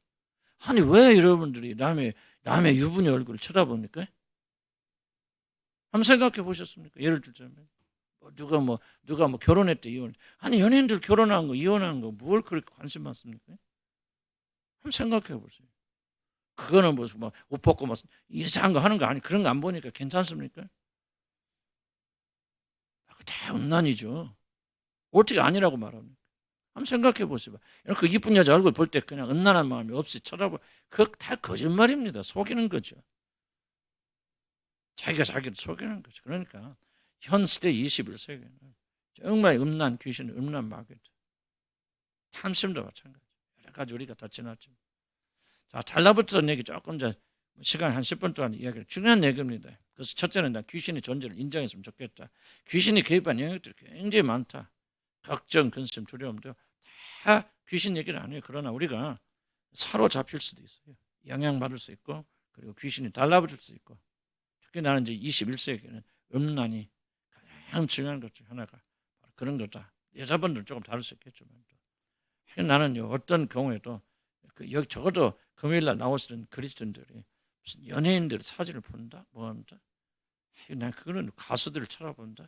아니 왜 여러분들이 남의 유부녀 얼굴을 쳐다봅니까? 한번 생각해 보셨습니까? 예를 들자면 누가 결혼했대 이혼. 아니 연예인들 결혼한 거 이혼한 거 뭘 그렇게 관심 많습니까? 한번 생각해 보세요. 그거는 무슨 옷 벗고 이상한 거 하는 거 아니 그런 거 안 보니까 괜찮습니까? 다 음란이죠. 어떻게 아니라고 말합니까? 한번 생각해 보세요. 그 이쁜 여자 얼굴 볼 때 그냥 음란한 마음이 없이 쳐다보. 그거 다 거짓말입니다. 속이는 거죠. 자기가 자기를 속이는 거죠. 그러니까 현 시대 21세기는 정말 음란 귀신, 음란 마귀, 탐심도 마찬가지. 여러 가지 우리가 다 지났지만. 자, 달라붙었던 얘기 조금 전 시간 한 10분 동안 이야기를 중요한 얘기입니다. 그래서 첫째는 나 귀신의 존재를 인정했으면 좋겠다. 귀신이 개입한 영역들이 굉장히 많다. 걱정, 근심, 두려움도 다 귀신 얘기를 안 해요. 그러나 우리가 사로잡힐 수도 있어요. 영향받을 수 있고 그리고 귀신이 달라붙을 수 있고 특히 나는 이제 21세기에는 음란이 가장 중요한 것 중 하나가 그런 거다. 여자분들은 조금 다를 수 있겠지만 나는요 어떤 경우에도 여기 적어도 금요일날 나오시는 그리스도인들이 무슨 연예인들 사진을 본다 뭐 한다. 난 그거는 가수들을 쳐다본다.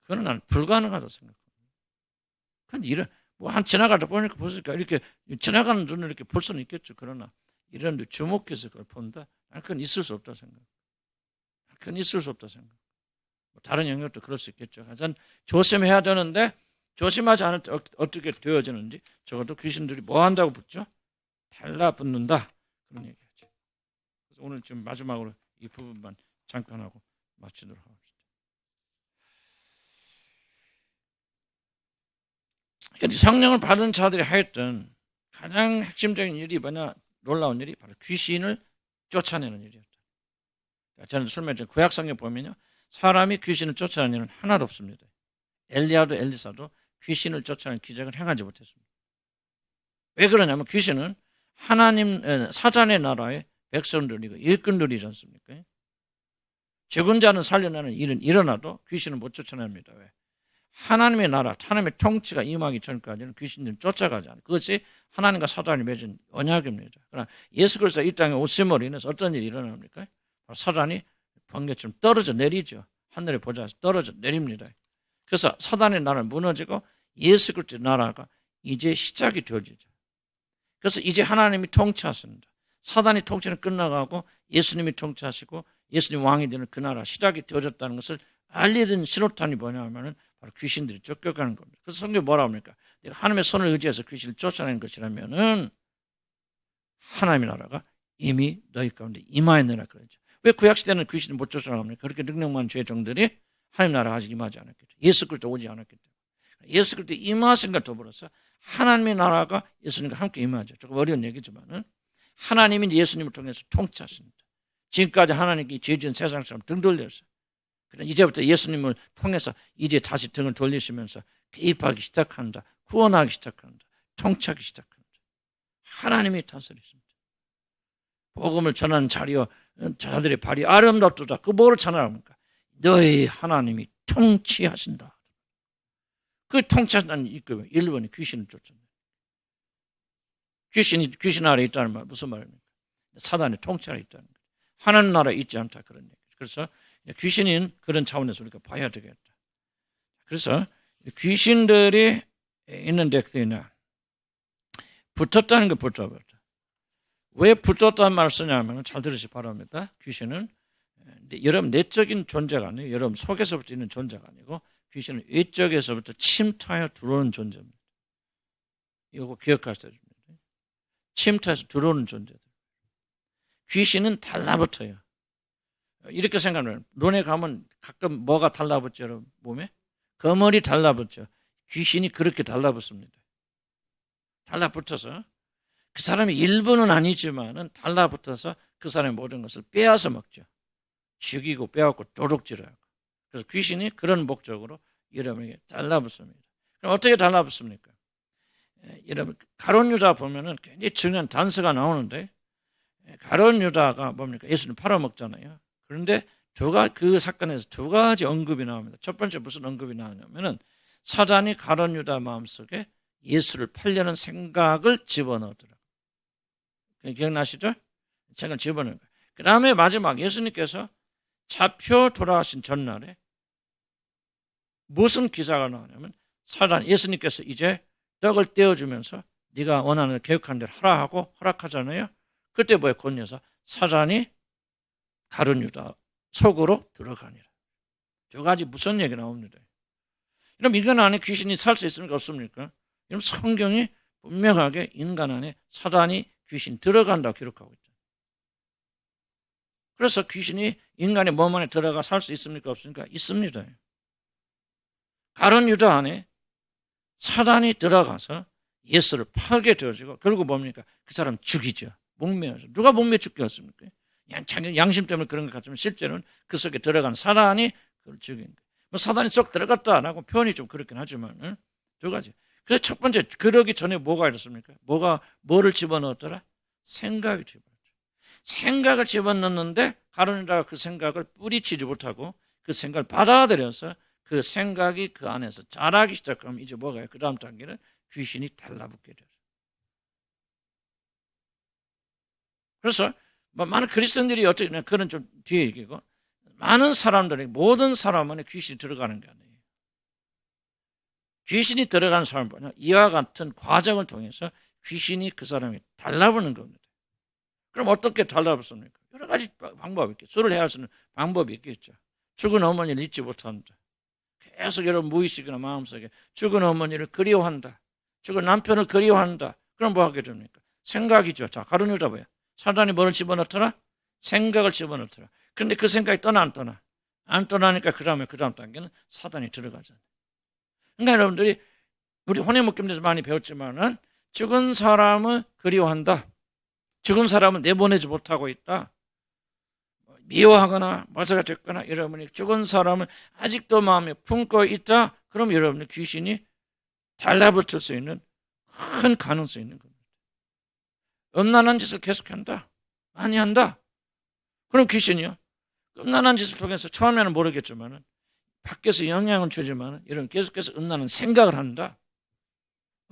그거는 난 불가능하다고 생각합니다. 근데 이런 한 지나가다 보니까 보니까 이렇게 지나가는 눈으로 이렇게 볼 수는 있겠죠. 그러나 이런 데 주목해서 그걸 본다. 난 그건 있을 수 없다 생각. 그건 있을 수 없다 생각. 다른 영역도 그럴 수 있겠죠. 하여튼 조심해야 되는데 조심하지 않을 때 어떻게 되어지는지 적어도 귀신들이 뭐 한다고 붙죠? 달라붙는다. 그런 얘기하죠. 그래서 오늘 좀 마지막으로 이 부분만 잠깐 하고 마치도록 하겠습니다. 성령을 받은 자들이 하였던 가장 핵심적인 일이 뭐냐, 놀라운 일이 바로 귀신을 쫓아내는 일이었다. 저는 설명했죠. 구약성경 보면요, 사람이 귀신을 쫓아내는 일은 하나도 없습니다. 엘리야도 엘리사도 귀신을 쫓아내는 기적을 행하지 못했습니다. 왜 그러냐면 귀신은 하나님, 사단의 나라의 백성들이고 일꾼들이지 않습니까? 죽은 자는 살려내는 일은 일어나도 귀신은 못 쫓아냅니다. 왜? 하나님의 나라, 하나님의 통치가 임하기 전까지는 귀신들은 쫓아가지 않아요. 그것이 하나님과 사단이 맺은 언약입니다. 그러나 예수 그리스도가 이 땅에 오심으로 인해서 어떤 일이 일어납니까? 바로 사단이 번개처럼 떨어져 내리죠. 하늘의 보좌에서 떨어져 내립니다. 그래서 사단의 나라는 무너지고 예수 그리스도의 나라가 이제 시작이 되어지죠. 그래서 이제 하나님이 통치하십니다. 사단이 통치는 끝나가고 예수님이 통치하시고 예수님 왕이 되는 그 나라 시작이 되어졌다는 것을 알리던 신호탄이 뭐냐면은 바로 귀신들이 쫓겨가는 겁니다. 그래서 성경이 뭐라 합니까? 내가 하나님의 손을 의지해서 귀신을 쫓아내는 것이라면은 하나님의 나라가 이미 너희 가운데 임하였느라 그러죠. 왜 구약시대는 귀신을 못 쫓아납니까? 그렇게 능력 많은 죄 종들이 하나님 나라가 아직 임하지 않았겠죠. 예수 그리스도 오지 않았기 때문에. 예수 그리스도 임하신과 더불어서 하나님의 나라가 예수님과 함께 임하죠. 조금 어려운 얘기지만은 하나님이 예수님을 통해서 통치하십니다. 지금까지 하나님께 죄 지은 세상 사람 등 돌렸어요. 그러나 이제부터 예수님을 통해서 이제 다시 등을 돌리시면서 개입하기 시작한다. 구원하기 시작한다. 통치하기 시작한다. 하나님이 다스리십니다. 복음을 전하는 자리여 자들의 발이 아름답도다. 그 뭐를 전하랍니까? 너희 하나님이 통치하신다. 그 통치한다는 이끌면 1번이 귀신을 쫓아내요. 귀신 아래 있다는 말 무슨 말입니까? 사단의 통치 아래 있다는 거예요. 하나님 나라에 있지 않다 그런 얘기죠. 그래서 귀신인 그런 차원에서 우리가 봐야 되겠다. 그래서 귀신들이 있는 데크나 붙었다는 게 붙어버렸다. 왜 붙었다는 말을 쓰냐면 잘 들으시기 바랍니다. 귀신은 여러분 내적인 존재가 아니에요. 여러분 속에서부터 있는 존재가 아니고 귀신은 외적에서부터 침투하여 들어오는 존재입니다. 이거 기억하셔야 됩니다. 침투해서 들어오는 존재들. 귀신은 달라붙어요. 이렇게 생각하면 논에 가면 가끔 뭐가 달라붙죠, 여러분 몸에? 거머리 달라붙죠. 귀신이 그렇게 달라붙습니다. 달라붙어서 그 사람이 일부는 아니지만은 달라붙어서 그 사람의 모든 것을 빼앗아 먹죠. 죽이고 빼앗고 도둑질하고. 그래서 귀신이 그런 목적으로 여러분에게 달라붙습니다. 그럼 어떻게 달라붙습니까? 여러분 가룟 유다 보면은 굉장히 중요한 단서가 나오는데 가룟 유다가 뭡니까? 예수님 팔아먹잖아요. 그런데 그 사건에서 두 가지 언급이 나옵니다. 첫 번째 무슨 언급이 나오냐면은 사단이 가룟 유다 마음속에 예수를 팔려는 생각을 집어넣더라. 기억나시죠? 생각을 집어넣는 거예요. 그 다음에 마지막 예수님께서 잡혀 돌아가신 전날에 무슨 기사가 나오냐면 예수님께서 이제 떡을 떼어주면서 네가 원하는 계획한 대로 하라 하고 허락하잖아요. 그때 뭐에 권여서 사단이 가룟 유다 속으로 들어가니라. 두 가지 무슨 얘기 나옵니다. 그럼 인간 안에 귀신이 살 수 있습니까? 없습니까? 그럼 성경이 분명하게 인간 안에 사단이 귀신 들어간다고 기록하고 있죠. 그래서 귀신이 인간의 몸 안에 들어가 살 수 있습니까? 없습니까? 있습니다. 가룟 유다 안에 사단이 들어가서 예수를 팔게 되어지고 결국 뭡니까? 그 사람 죽이죠. 목매어서. 누가 목매 죽였습니까? 자기 양심 때문에 그런 것 같지만 실제로는 그 속에 들어간 사단이 그걸 죽인 거예요. 뭐 사단이 쏙 들어갔다라고 표현이 좀 그렇긴 하지만 두 가지. 그래서 첫 번째 그러기 전에 뭐가 이렇습니까? 뭐를 집어넣었더라? 생각이 집어넣었죠. 생각을 집어넣는데 가룟 유다가 그 생각을 뿌리치지 못하고 그 생각을 받아들여서 그 생각이 그 안에서 자라기 시작하면 이제 뭐가요? 그 다음 단계는 귀신이 달라붙게 되죠. 그래서 많은 그리스도인들이 어떻게 그런 좀 뒤에 얘기고 많은 사람들이 모든 사람 안에 귀신이 들어가는 게 아니에요. 귀신이 들어가는 사람은 이와 같은 과정을 통해서 귀신이 그 사람이 달라붙는 겁니다. 그럼 어떻게 달라붙습니까? 여러 가지 방법이 있겠죠. 술을 해야 할 수 있는 방법이 있겠죠. 죽은 어머니를 잊지 못한다. 계속 여러분 무의식이나 마음속에 죽은 어머니를 그리워한다. 죽은 남편을 그리워한다. 그럼 뭐 하게 됩니까? 생각이죠. 자, 가룟 유다 뭐야? 사단이 뭐를 집어넣더라? 생각을 집어넣더라. 그런데 그 생각이 떠나 안 떠나? 안 떠나니까 그 다음 단계는 사단이 들어가잖아요. 그러니까 여러분들이 우리 혼의 묶임에서 많이 배웠지만은 죽은 사람을 그리워한다. 죽은 사람은 내보내지 못하고 있다. 미워하거나 마사가 됐거나 여러분이 죽은 사람을 아직도 마음에 품고 있다. 그럼 여러분의 귀신이 달라붙을 수 있는 큰 가능성이 있는 겁니다. 음란한 짓을 계속한다. 많이 한다. 그럼 귀신이요. 음란한 짓을 통해서 처음에는 모르겠지만 밖에서 영향을 주지만 이런 계속해서 음란한 생각을 한다.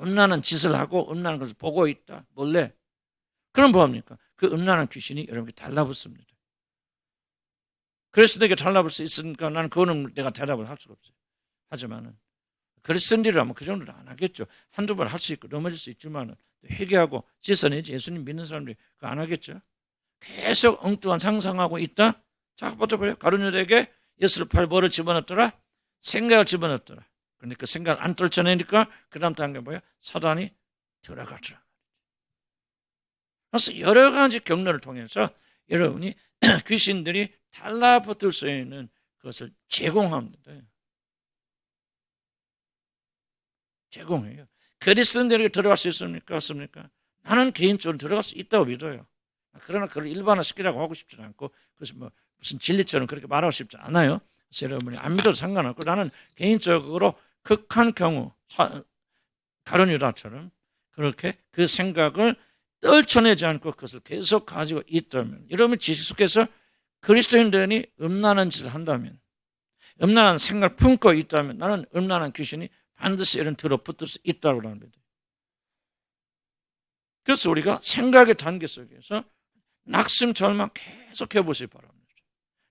음란한 짓을 하고 음란한 것을 보고 있다. 몰래. 그럼 뭐합니까? 그 음란한 귀신이 여러분께 달라붙습니다. 그리스도에게 달라붙을 수 있으니까 나는 그거는 내가 대답을 할 수가 없어요. 하지만은 그리스도인이라면 그 정도는 안 하겠죠. 한두 번 할 수 있고 넘어질 수 있지만 회개하고 씻어내지. 예수님 믿는 사람들이 그거 안 하겠죠. 계속 엉뚱한 상상하고 있다. 자, 버텨봐요. 가룟유다에게 예수를 팔 뭐를 집어넣었더라? 생각을 집어넣었더라. 그러니까 그 생각을 안 떨쳐내니까 그 다음 단계 뭐야? 사단이 들어가더라. 그래서 여러 가지 경로를 통해서 여러분이 귀신들이 달라붙을 수 있는 것을 제공합니다. 제공해요. 그리스도인들에게 들어갈 수 있습니까? 없습니까? 나는 개인적으로 들어갈 수 있다고 믿어요. 그러나 그걸 일반화시키라고 하고 싶지는 않고 그것이 뭐 무슨 진리처럼 그렇게 말하고 싶지 않아요. 그래서 여러분이 안 믿어도 상관없고 나는 개인적으로 극한 경우 가룟유다처럼 그렇게 그 생각을 떨쳐내지 않고 그것을 계속 가지고 있다면 여러분 지식 속에서 그리스도인들이 음란한 짓을 한다면 음란한 생각을 품고 있다면 나는 음란한 귀신이 반드시 이런 들어붙을 수 있다고 합니다. 그래서 우리가 생각의 단계 속에서 낙심절망 계속 해보시기 바랍니다.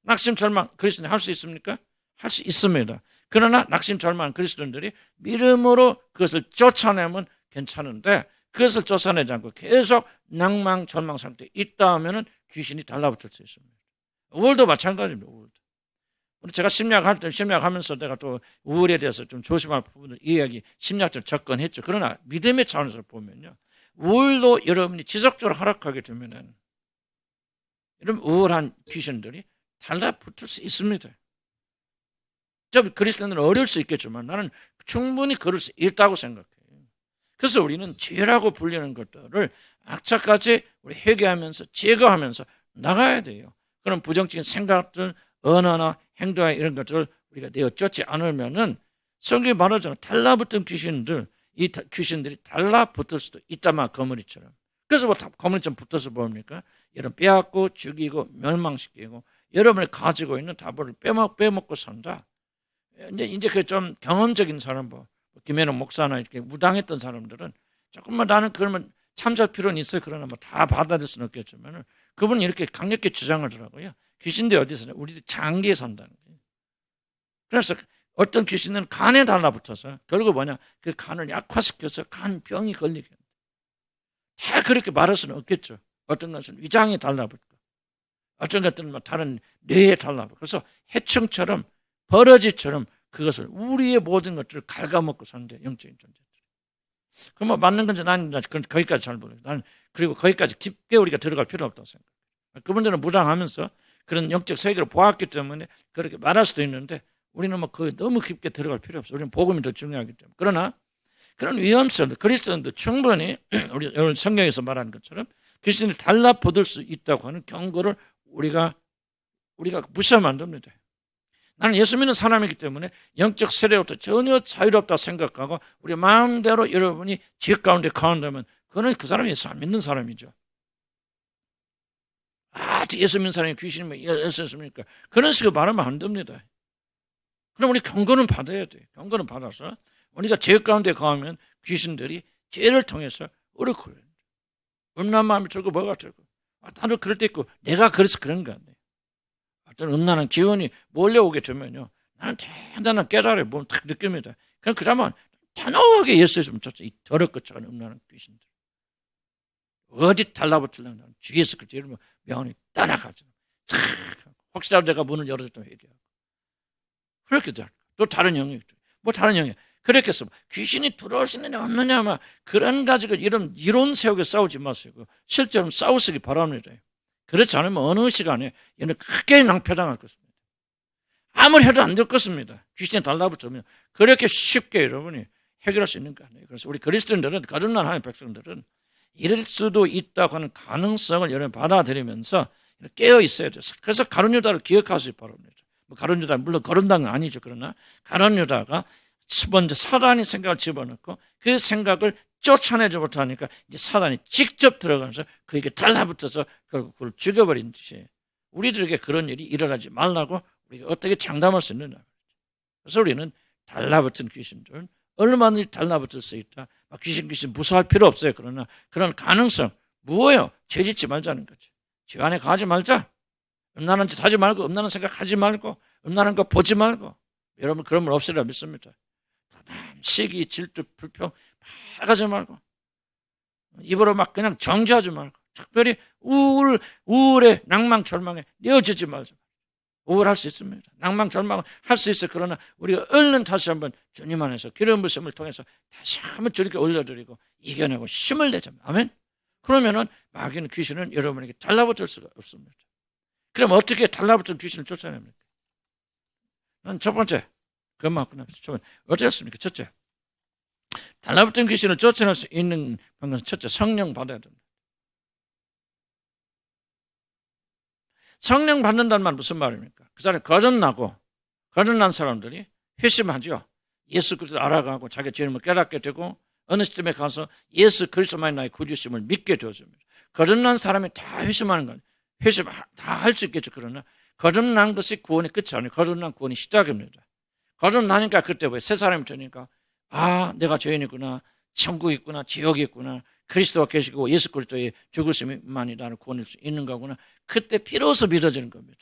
낙심절망 그리스도인이 할 수 있습니까? 할 수 있습니다. 그러나 낙심절망 그리스도인들이 믿음으로 그것을 쫓아내면 괜찮은데 그것을 쫓아내지 않고 계속 낭망 절망 상태에 있다 하면 귀신이 달라붙을 수 있습니다. 우울도 마찬가지입니다. 우울도. 제가 심리학할 때 심리학하면서 내가 또 우울에 대해서 좀 조심할 부분을 이야기 심리학적으로 접근했죠. 그러나 믿음의 차원에서 보면요, 우울도 여러분이 지속적으로 하락하게 되면은 이런 우울한 귀신들이 달라붙을 수 있습니다. 좀 그리스도인들은 어려울 수 있겠지만 나는 충분히 그럴 수 있다고 생각해요. 그래서 우리는 죄라고 불리는 것들을 악착같이 우리 회개하면서 제거하면서 나가야 돼요. 그런 부정적인 생각들, 언어나 행동이나 이런 것들을 우리가 내어 쫓지 않으면은 성경이 말하잖아요. 달라붙은 귀신들, 이 귀신들이 달라붙을 수도 있다만 거머리처럼. 그래서 뭐 거머리처럼 붙어서 뭡니까? 여러분 빼앗고 죽이고 멸망시키고 여러분이 가지고 있는 답을 빼먹고 산다. 이제 그 좀 경험적인 사람, 뭐 김현웅 목사나 이렇게 무당했던 사람들은 조금만 나는 그러면 참잘 필요는 있어요. 그러나 뭐 다 받아들일 수는 없겠지만 그분은 이렇게 강력히 주장을 하더라고요. 귀신들이 어디서 우리들 장기에 산다는 거예요. 그래서 어떤 귀신은 간에 달라붙어서 결국 뭐냐, 그 간을 약화시켜서 간병이 걸리게 합니다. 다 그렇게 말할 수는 없겠죠. 어떤 것은 위장에 달라붙고 어떤 것들은 뭐 다른 뇌에 달라붙고 그래서 해충처럼 버러지처럼 그것을 우리의 모든 것들을 갉아먹고 사는데 영적인 존재들. 그럼 뭐 맞는 건지 아닌지 거기까지 잘 모르겠어요. 나는 그리고 거기까지 깊게 우리가 들어갈 필요 없다고 생각해요. 그분들은 무당하면서 그런 영적 세계를 보았기 때문에 그렇게 말할 수도 있는데 우리는 뭐 그 너무 깊게 들어갈 필요 없어요. 우리는 복음이 더 중요하기 때문에. 그러나 그런 위험성도 그리스도인도 충분히 우리 오늘 성경에서 말하는 것처럼 귀신이 달라붙을 수 있다고 하는 경고를 우리가 무시하면 안 됩니다. 나는 예수 믿는 사람이기 때문에 영적 세례로부터 전혀 자유롭다 생각하고 우리 마음대로 여러분이 지혜 가운데 가운데면 그거는 그 사람이 예수 안 믿는 사람이죠. 예수 믿는 사람이 귀신이 예수였습니까? 그런 식으로 말하면 안 됩니다. 그럼 우리 경고는 받아야 돼요. 경고는 받아서 우리가 죄 가운데 가면 귀신들이 죄를 통해서 어렵고 음란한 마음이 들고 뭐가 들고 나도 그럴 때 있고 내가 그래서 그런 거 아니에요. 어떤 음란한 기운이 몰려오게 되면요, 나는 대단한 깨달음을 몸 딱 느낍니다. 그러면 단호하게 예수였으면 좋죠. 이 더럽고 작은 음란한 귀신들 어디 달라붙으려면 주위에서 그렇지 이러면 명언이 떠나가죠. 혹시라도 내가 문을 열어줬다면 얘기하고 그렇게 돼. 또 다른 영역, 뭐 다른 영역 그렇게 해서 귀신이 들어올 수 있느냐 없느냐 막 그런 가지고 이런 이론 세우게 싸우지 마세요. 실제로 싸우시기 바랍니다. 그렇지 않으면 어느 시간에 얘는 크게 낭패당할 것입니다. 아무리 해도 안 될 것입니다. 귀신이 달라붙으면 그렇게 쉽게 여러분이 해결할 수 있는 거 아니에요. 그래서 우리 그리스도인들은, 거듭난 하나님의 백성들은 이럴 수도 있다고 하는 가능성을 여러분 받아들이면서 깨어 있어야 돼요. 그래서 가룟 유다를 기억하시기 바랍니다. 가룟 유다 물론 거듭난 건 아니죠. 그러나 가룟 유다가 먼저 사단이 생각을 집어넣고 그 생각을 쫓아내지 못하니까 이제 사단이 직접 들어가면서 그에게 달라붙어서 결국 그걸 죽여버린 듯이 우리들에게 그런 일이 일어나지 말라고 우리가 어떻게 장담할 수 있느냐. 그래서 우리는 달라붙은 귀신들은 얼마든지 달라붙을 수 있다. 귀신 무서워할 필요 없어요. 그러나 그런 가능성 뭐예요? 죄짓지 말자는 거죠. 죄 안에 가지 말자. 음란한 짓 하지 말고, 음란한 생각 하지 말고, 음란한 거 보지 말고. 여러분 그런 분 없으리라 믿습니다. 시기, 질투, 불평 막 하지 말고, 입으로 막 그냥 정죄하지 말고, 특별히 우울에 낭망 절망에 내어지지 말자. 우울할 수 있습니다. 낭망 절망을 할 수 있어요. 그러나 우리가 얼른 다시 한번 주님 안에서 기름 부으심을 통해서 다시 한번 주님께 올려드리고 이겨내고 힘을 내자. 아멘. 그러면은 마귀는, 귀신은 여러분에게 달라붙을 수가 없습니다. 그럼 어떻게 달라붙은 귀신을 쫓아냅니까? 난 첫 번째, 그것만 끝납시다. 어떻게 했습니까? 첫째, 달라붙은 귀신을 쫓아낼 수 있는 방법은 첫째, 성령 받아야 됩니다. 성령 받는다는 말은 무슨 말입니까? 그 사람이 거듭난 사람들이 회심하죠. 예수 그리스도 알아가고 자기 죄를 깨닫게 되고 어느 시점에 가서 예수 그리스도만이 나의 구주심을 믿게 되어집니다. 거듭난 사람이 다 회심하는 거예요. 회심 다 할 수 있겠죠. 그러나 거듭난 것이 구원의 끝이 아니에요. 거듭난 구원이 시작입니다. 거듭나니까 그때 새 사람이 되니까 내가 죄인이구나, 천국이 있구나, 지옥이 있구나, 그리스도가 계시고 예수 그리스도의 죽으심만이 나를 구원할 수 있는 거구나. 그때 비로소 믿어지는 겁니다.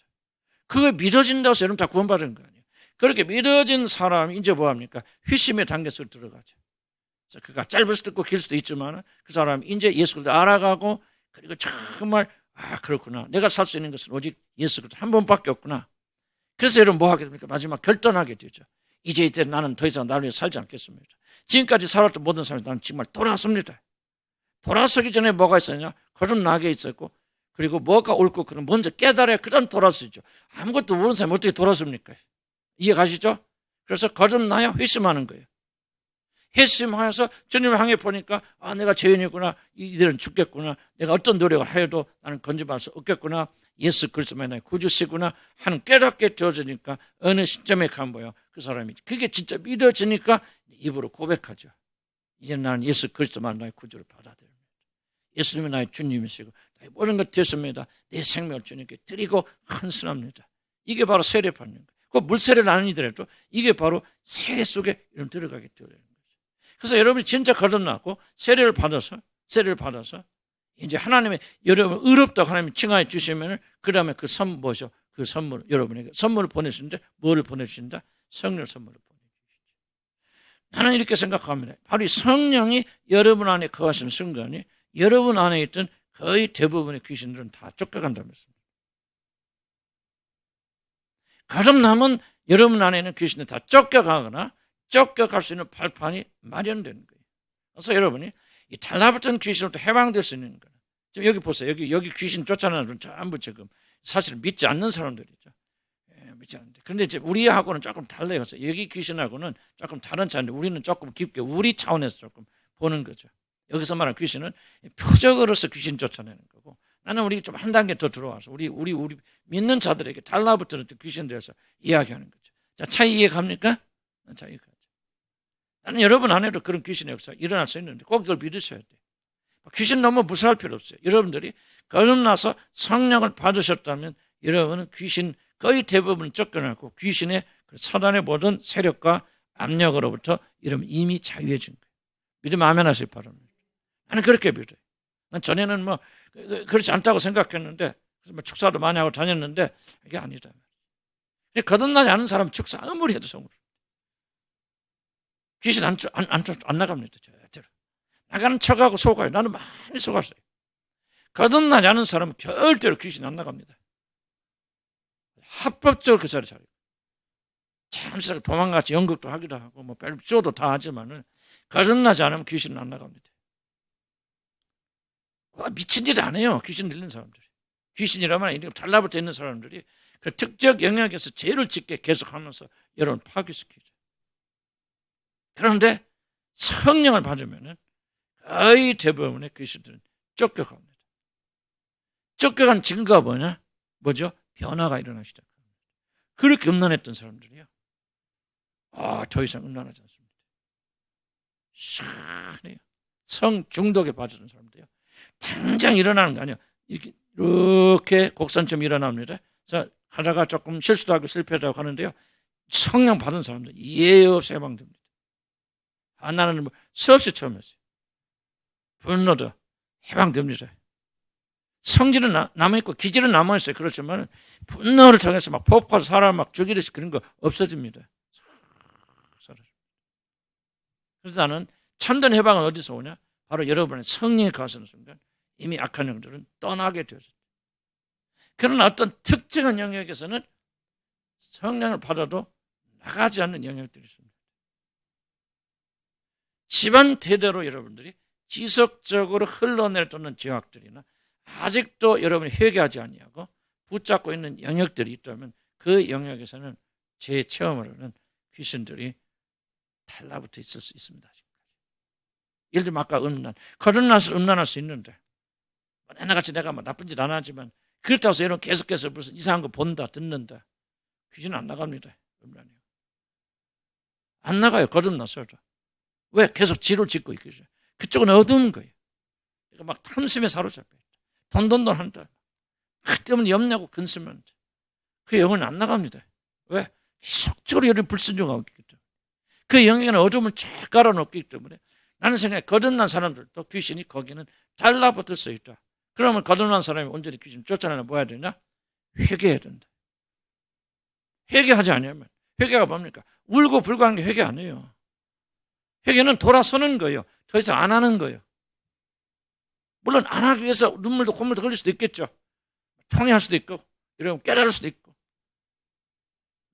그거 믿어진다고 해서 여러분 다 구원받은 거 아니에요. 그렇게 믿어진 사람이 이제 뭐합니까? 회심의 단계 속으로 들어가죠. 그가 짧을 수도 있고 길 수도 있지만 그 사람이 이제 예수 그리스도 알아가고, 그리고 정말 그렇구나, 내가 살 수 있는 것은 오직 예수 그리스도 한 번밖에 없구나. 그래서 여러분 뭐 하게 됩니까? 마지막 결단하게 되죠. 이제 이때 나는 더 이상 나를 위해 살지 않겠습니다. 지금까지 살았던 모든 사람이 나는 정말 돌아섭니다. 돌아서기 전에 뭐가 있었냐? 거듭나게 있었고, 그리고 뭐가 옳고 그런 먼저 깨달아야 그다음 돌아서죠. 아무것도 모르는 사람이 어떻게 돌아섭니까? 이해 가시죠? 그래서 거듭나야 회심하는 거예요. 회심하여서 주님을 향해 보니까 내가 죄인이구나, 이들은 죽겠구나, 내가 어떤 노력을 하여도 나는 건져받을 수 없겠구나, 예수 그리스도만이 나의 구주시구나 하는 깨닫게 되어지니까 어느 시점에 가면 뭐예요? 그 사람이 그게 진짜 믿어지니까 입으로 고백하죠. 이제 나는 예수 그리스도만 나의 구주를 받아들입니다. 예수님이 나의 주님이시고 나의 모든 것 됐습니다. 내 생명을 주님께 드리고 헌신합니다. 이게 바로 세례 받는 거예요. 그 물세례는 아니더라도 이게 바로 세례 속에 들어가게 되어야 되는 거죠. 그래서 여러분이 진짜 거듭나고 세례를 받아서 이제 하나님의 여러분 의롭다고 하나님이 칭하여 주시면 그 다음에 그 뭐죠? 그 선물, 여러분에게 선물을 보내주신데 뭐를 보내주신다? 성령 선물을 보내주시죠. 나는 이렇게 생각합니다. 바로 이 성령이 여러분 안에 거하시는 순간이 여러분 안에 있던 거의 대부분의 귀신들은 다 쫓겨간다면서. 거듭나면 여러분 안에 있는 귀신들 다 쫓겨가거나 쫓겨갈 수 있는 발판이 마련되는 거예요. 그래서 여러분이 이 달라붙은 귀신으로부터 해방될 수 있는 거예요. 지금 여기 보세요. 여기 귀신 쫓아내는 분 전부 지금 사실 믿지 않는 사람들이죠. 믿지 않는데. 그런데 이제 우리하고는 조금 달라요. 그래서 여기 귀신하고는 조금 다른 차인데 우리는 조금 깊게 우리 차원에서 조금 보는 거죠. 여기서 말하는 귀신은 표적으로서 귀신 쫓아내는 거고, 나는 우리 좀 한 단계 더 들어와서 우리 믿는 자들에게 달라붙는 귀신에 대해서 이야기하는 거죠. 자, 차이 이해 갑니까? 차이 가죠. 나는 여러분 안에도 그런 귀신의 역사가 일어날 수 있는데 꼭 이걸 믿으셔야 돼요. 귀신 너무 무서워할 필요 없어요. 여러분들이 거듭나서 성령을 받으셨다면 여러분은 귀신 거의 대부분 쫓겨나고 귀신의 사단의 모든 세력과 압력으로부터 여러분 이미 자유해진 거예요. 믿으면 아멘 하시기 바랍니다. 나는 그렇게 믿어요. 난 전에는 그렇지 않다고 생각했는데, 그래서 축사도 많이 하고 다녔는데 이게 아니다. 거듭나지 않은 사람은 축사 아무리 해도 성공. 귀신 안 나갑니다. 절대로. 나가는 척하고 속아요. 나는 많이 속았어요. 거듭나지 않은 사람은 절대로 귀신 안 나갑니다. 합법적으로 그 자리에 차려요. 잠시 도망같이 연극도 하기도 하고 별조도 다 하지만은 거듭나지 않으면 귀신은 안 나갑니다. 미친 짓 안 해요. 귀신 들리는 사람들이. 귀신이라면 달라붙어 있는 사람들이 그 특정 영역에서 죄를 짓게 계속하면서 여러분 파괴시키죠. 그런데 성령을 받으면 거의 대부분의 귀신들은 쫓겨갑니다. 쫓겨간 증거가 뭐죠? 변화가 일어나기 시작합니다. 그렇게 음란했던 사람들이요, 더 이상 음란하지 않습니다. 시원해요. 성 중독에 빠졌던 사람들이요, 당장 일어나는 거 아니에요. 이렇게 곡선처럼 일어납니다. 그래서 하다가 조금 실수도 하고 실패도 하고 하는데요, 성령 받은 사람들 예의 없이 해방됩니다. 나는 수없이 처음 했어요. 분노도 해방됩니다. 성질은 남아있고 기질은 남아있어요. 그렇지만 분노를 통해서 막 폭파해서 사람 막 죽이듯이 그런 거 없어집니다. 그래서 나는 참된 해방은 어디서 오냐? 바로 여러분의 성령이 가서는 순간 이미 악한 영들은 떠나게 되어졌다. 그러나 어떤 특정한 영역에서는 성령을 받아도 나가지 않는 영역들이 있습니다. 집안 대대로 여러분들이 지속적으로 흘러내려오는 죄악들이나 아직도 여러분이 회개하지 아니하고 붙잡고 있는 영역들이 있다면 그 영역에서는 제 체험으로는 귀신들이 달라붙어 있을 수 있습니다. 예를 들면 아까 거듭나서 음란할 수 있는데 옛날같이 내가 나쁜 짓 안 하지만 그렇다고 해서 여러분 계속해서 무슨 이상한 거 본다 듣는다, 귀신은 안 나갑니다. 음란이요. 안 나가요. 거듭나서도. 왜? 계속 지를 짓고 있겠죠. 그쪽은 어두운 거예요. 그러니까 막 탐심에 사로잡혀 있다. 돈 한다. 그 때문에 염려하고 근심한다. 그 영은 안 나갑니다. 왜? 계속적으로 여러분이 불순종하고 있기 때문에. 그 영에는 어둠을 쫙 깔아놓기 때문에 나는 생각해 거듭난 사람들도 귀신이 거기는 달라붙을 수 있다. 그러면 거듭난 사람이 온전히 귀신 쫓아내면 뭐 해야 되냐? 회개해야 된다. 회개하지 않으면, 회개가 뭡니까? 울고 불고하는 게 회개 아니에요. 회개는 돌아서는 거예요. 더 이상 안 하는 거예요. 물론 안 하기 위해서 눈물도 콧물도 흘릴 수도 있겠죠. 통해할 수도 있고, 이러면 깨달을 수도 있고,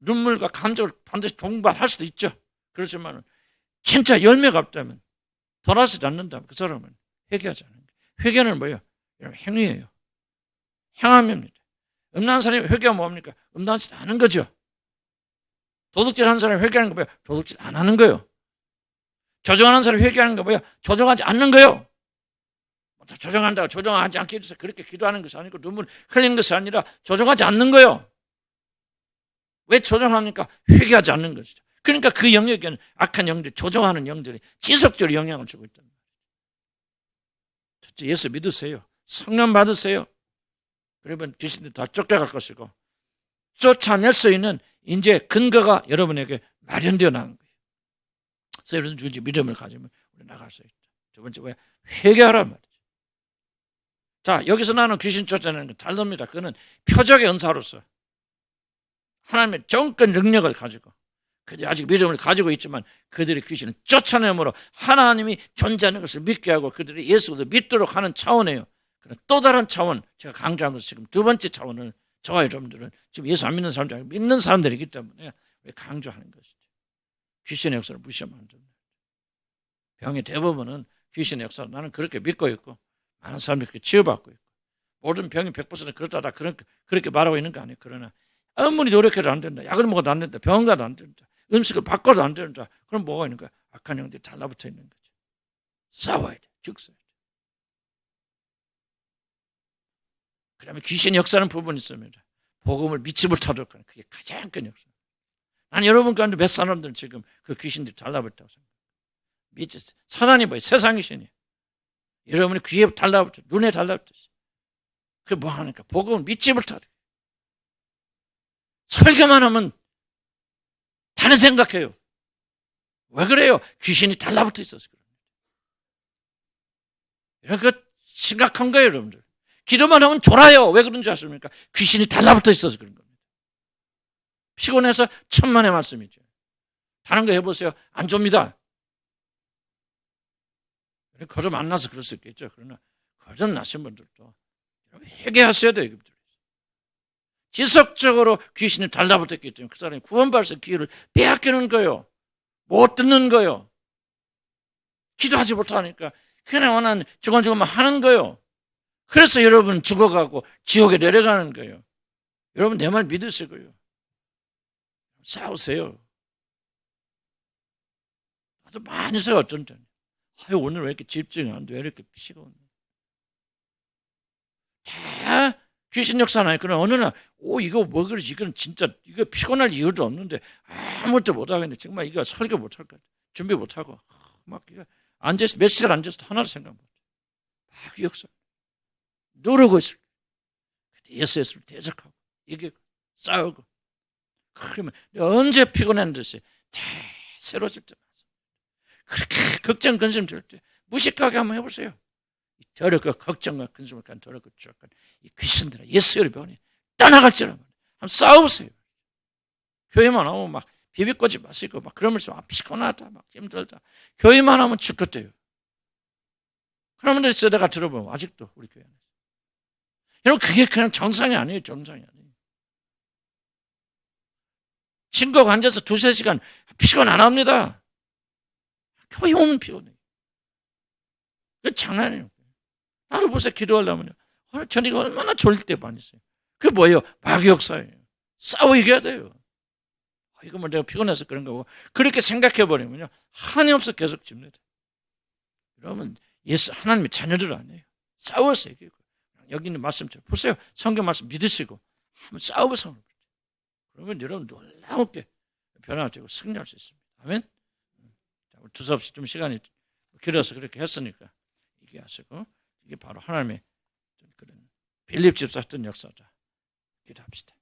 눈물과 감정을 반드시 동반할 수도 있죠. 그렇지만 진짜 열매가 없다면, 돌아서지 않는다면 그 사람은 회개하지 않는 거예요. 회개는 뭐예요? 여러분, 행위예요. 행함입니다. 음란한 사람이 회개가 뭡니까? 음란하지 않은 거죠. 도둑질 하는 사람이 회개하는 거 뭐예요? 도둑질 안 하는 거예요. 조정하는 사람이 회개하는 거 뭐예요? 조정하지 않는 거예요. 조정한다고 조정하지 않게 해주세요. 그렇게 기도하는 것이 아니고 눈물 흘리는 것이 아니라 조정하지 않는 거예요. 왜 조정합니까? 회개하지 않는 것이죠. 그러니까 그 영역에는 악한 영들이, 조정하는 영들이 지속적으로 영향을 주고 있단 말이에요. 첫째, 예수 믿으세요. 성령 받으세요. 그러면 귀신들이 다 쫓겨갈 것이고 쫓아낼 수 있는 이제 근거가 여러분에게 마련되어 나간 거예요. 그래서 여러분 주지 믿음을 가지면 우리 나갈 수 있다. 두 번째, 왜? 회개하란 말이죠. 자, 여기서 나는 귀신 쫓아내는 건 다릅니다. 그거는 표적의 은사로서 하나님의 정권 능력을 가지고 그들이 아직 믿음을 가지고 있지만 그들이 귀신을 쫓아내므로 하나님이 존재하는 것을 믿게 하고 그들이 예수를 믿도록 하는 차원이에요. 또 다른 차원, 제가 강조한 것은 지금 두 번째 차원을 저와 여러분들은 지금 예수 안 믿는 사람들 아니고 믿는 사람들이기 때문에 강조하는 것이죠. 귀신의 역사를 무시하면 안 됩니다. 병의 대부분은 귀신의 역사를 나는 그렇게 믿고 있고 많은 사람들이 그렇게 치유받고 있고 모든 병이 100% 그렇다 다 그렇게 말하고 있는 거 아니에요. 그러나 아무리 노력해도 안 된다. 약을 먹어도 안 된다. 병원 가도 안 된다. 음식을 바꿔도 안 된다. 그럼 뭐가 있는 거야? 악한 영들이 달라붙어 있는 거죠. 싸워야 돼. 죽어야 돼. 그 다음에 귀신 역사는 부분이 있습니다. 복음을 믿지 못하도록 하는 그게 가장 큰 역사. 난 여러분 가운데 몇 사람들은 지금 그 귀신들이 달라붙다고 생각해요. 사단이 뭐예요? 세상의 신이에요. 여러분이 귀에 달라붙어, 눈에 달라붙었어요. 그게 뭐 하니까? 복음을 믿지 못하도록. 설교만 하면 다른 생각해요. 왜 그래요? 귀신이 달라붙어 있어서 그래요. 이런 거 심각한 거예요, 여러분들. 기도만 하면 졸아요. 왜 그런지 아십니까? 귀신이 달라붙어 있어서 그런 겁니다. 피곤해서 천만의 말씀이죠. 다른 거 해보세요. 안 줍니다. 거듭 안 나서 그럴 수 있겠죠. 그러나 거듭 나신 분들도 회개하셔야 돼요. 지속적으로 귀신이 달라붙었기 때문에 그 사람이 구원받을 수 있는 기회를 빼앗기는 거예요. 못 듣는 거예요. 기도하지 못하니까 그냥 원하는 죽어만 하는 거예요. 그래서 여러분 죽어가고 지옥에 내려가는 거예요. 여러분 내 말 믿으시고요. 싸우세요. 아주 많이 서요. 어쩐 때 오늘 왜 이렇게 집중이 안 돼? 왜 이렇게 피곤해? 다 귀신 역사나요. 그럼 어느 날 이거 뭐 그러지? 이건 진짜 이거 피곤할 이유도 없는데 아무것도 못 하겠네. 정말 이거 설교 못 할 거야. 준비 못 하고 막 이거 앉아서 몇 시간 앉아서 하나도 생각 못 해. 막 역사 누르고 있을 SS를 대적하고 이게 싸우고 그러면 언제 피곤한 듯이 다 새로질 때 그렇게 걱정 근심 들 때 무식하게 한번 해보세요. 더럽고 걱정과 근심을 간 더럽고 추악한 이 귀신들아 예수를 배우니 떠나갈지라 한번 싸워보세요. 교회만 하면 막 비비꼬지 마시고 막 그러면서 피곤하다 막 힘들다 교회만 하면 죽겠대요. 그러면 내가 들어보면 아직도 우리 교회는 여러분 그게 그냥 정상이 아니에요. 정상이 아니에요. 친구가 앉아서 2-3시간 피곤 안 합니다. 교회 오면 피곤해요. 그게 장난이에요. 나를 보세요. 기도하려면요. 저녁에 얼마나 졸릴 때 많이 있어요. 그게 뭐예요? 마귀역사예요. 싸워 이겨야 돼요. 이거 뭐 내가 피곤해서 그런 거고 그렇게 생각해버리면요. 한이 없어 계속 집니다. 여러분 예수 하나님의 자녀들 아니에요. 싸워서 이기고 여기 있는 말씀처럼 보세요. 성경 말씀 믿으시고 한번 싸워보세요. 그러면 여러분 놀라우게 변화가 되고 승리할 수 있습니다. 아멘. 두서없이 좀 시간이 길어서 그렇게 했으니까 이게 하시고 이게 바로 하나님의 그런 빌립 집사 했던 역사다. 기도합시다.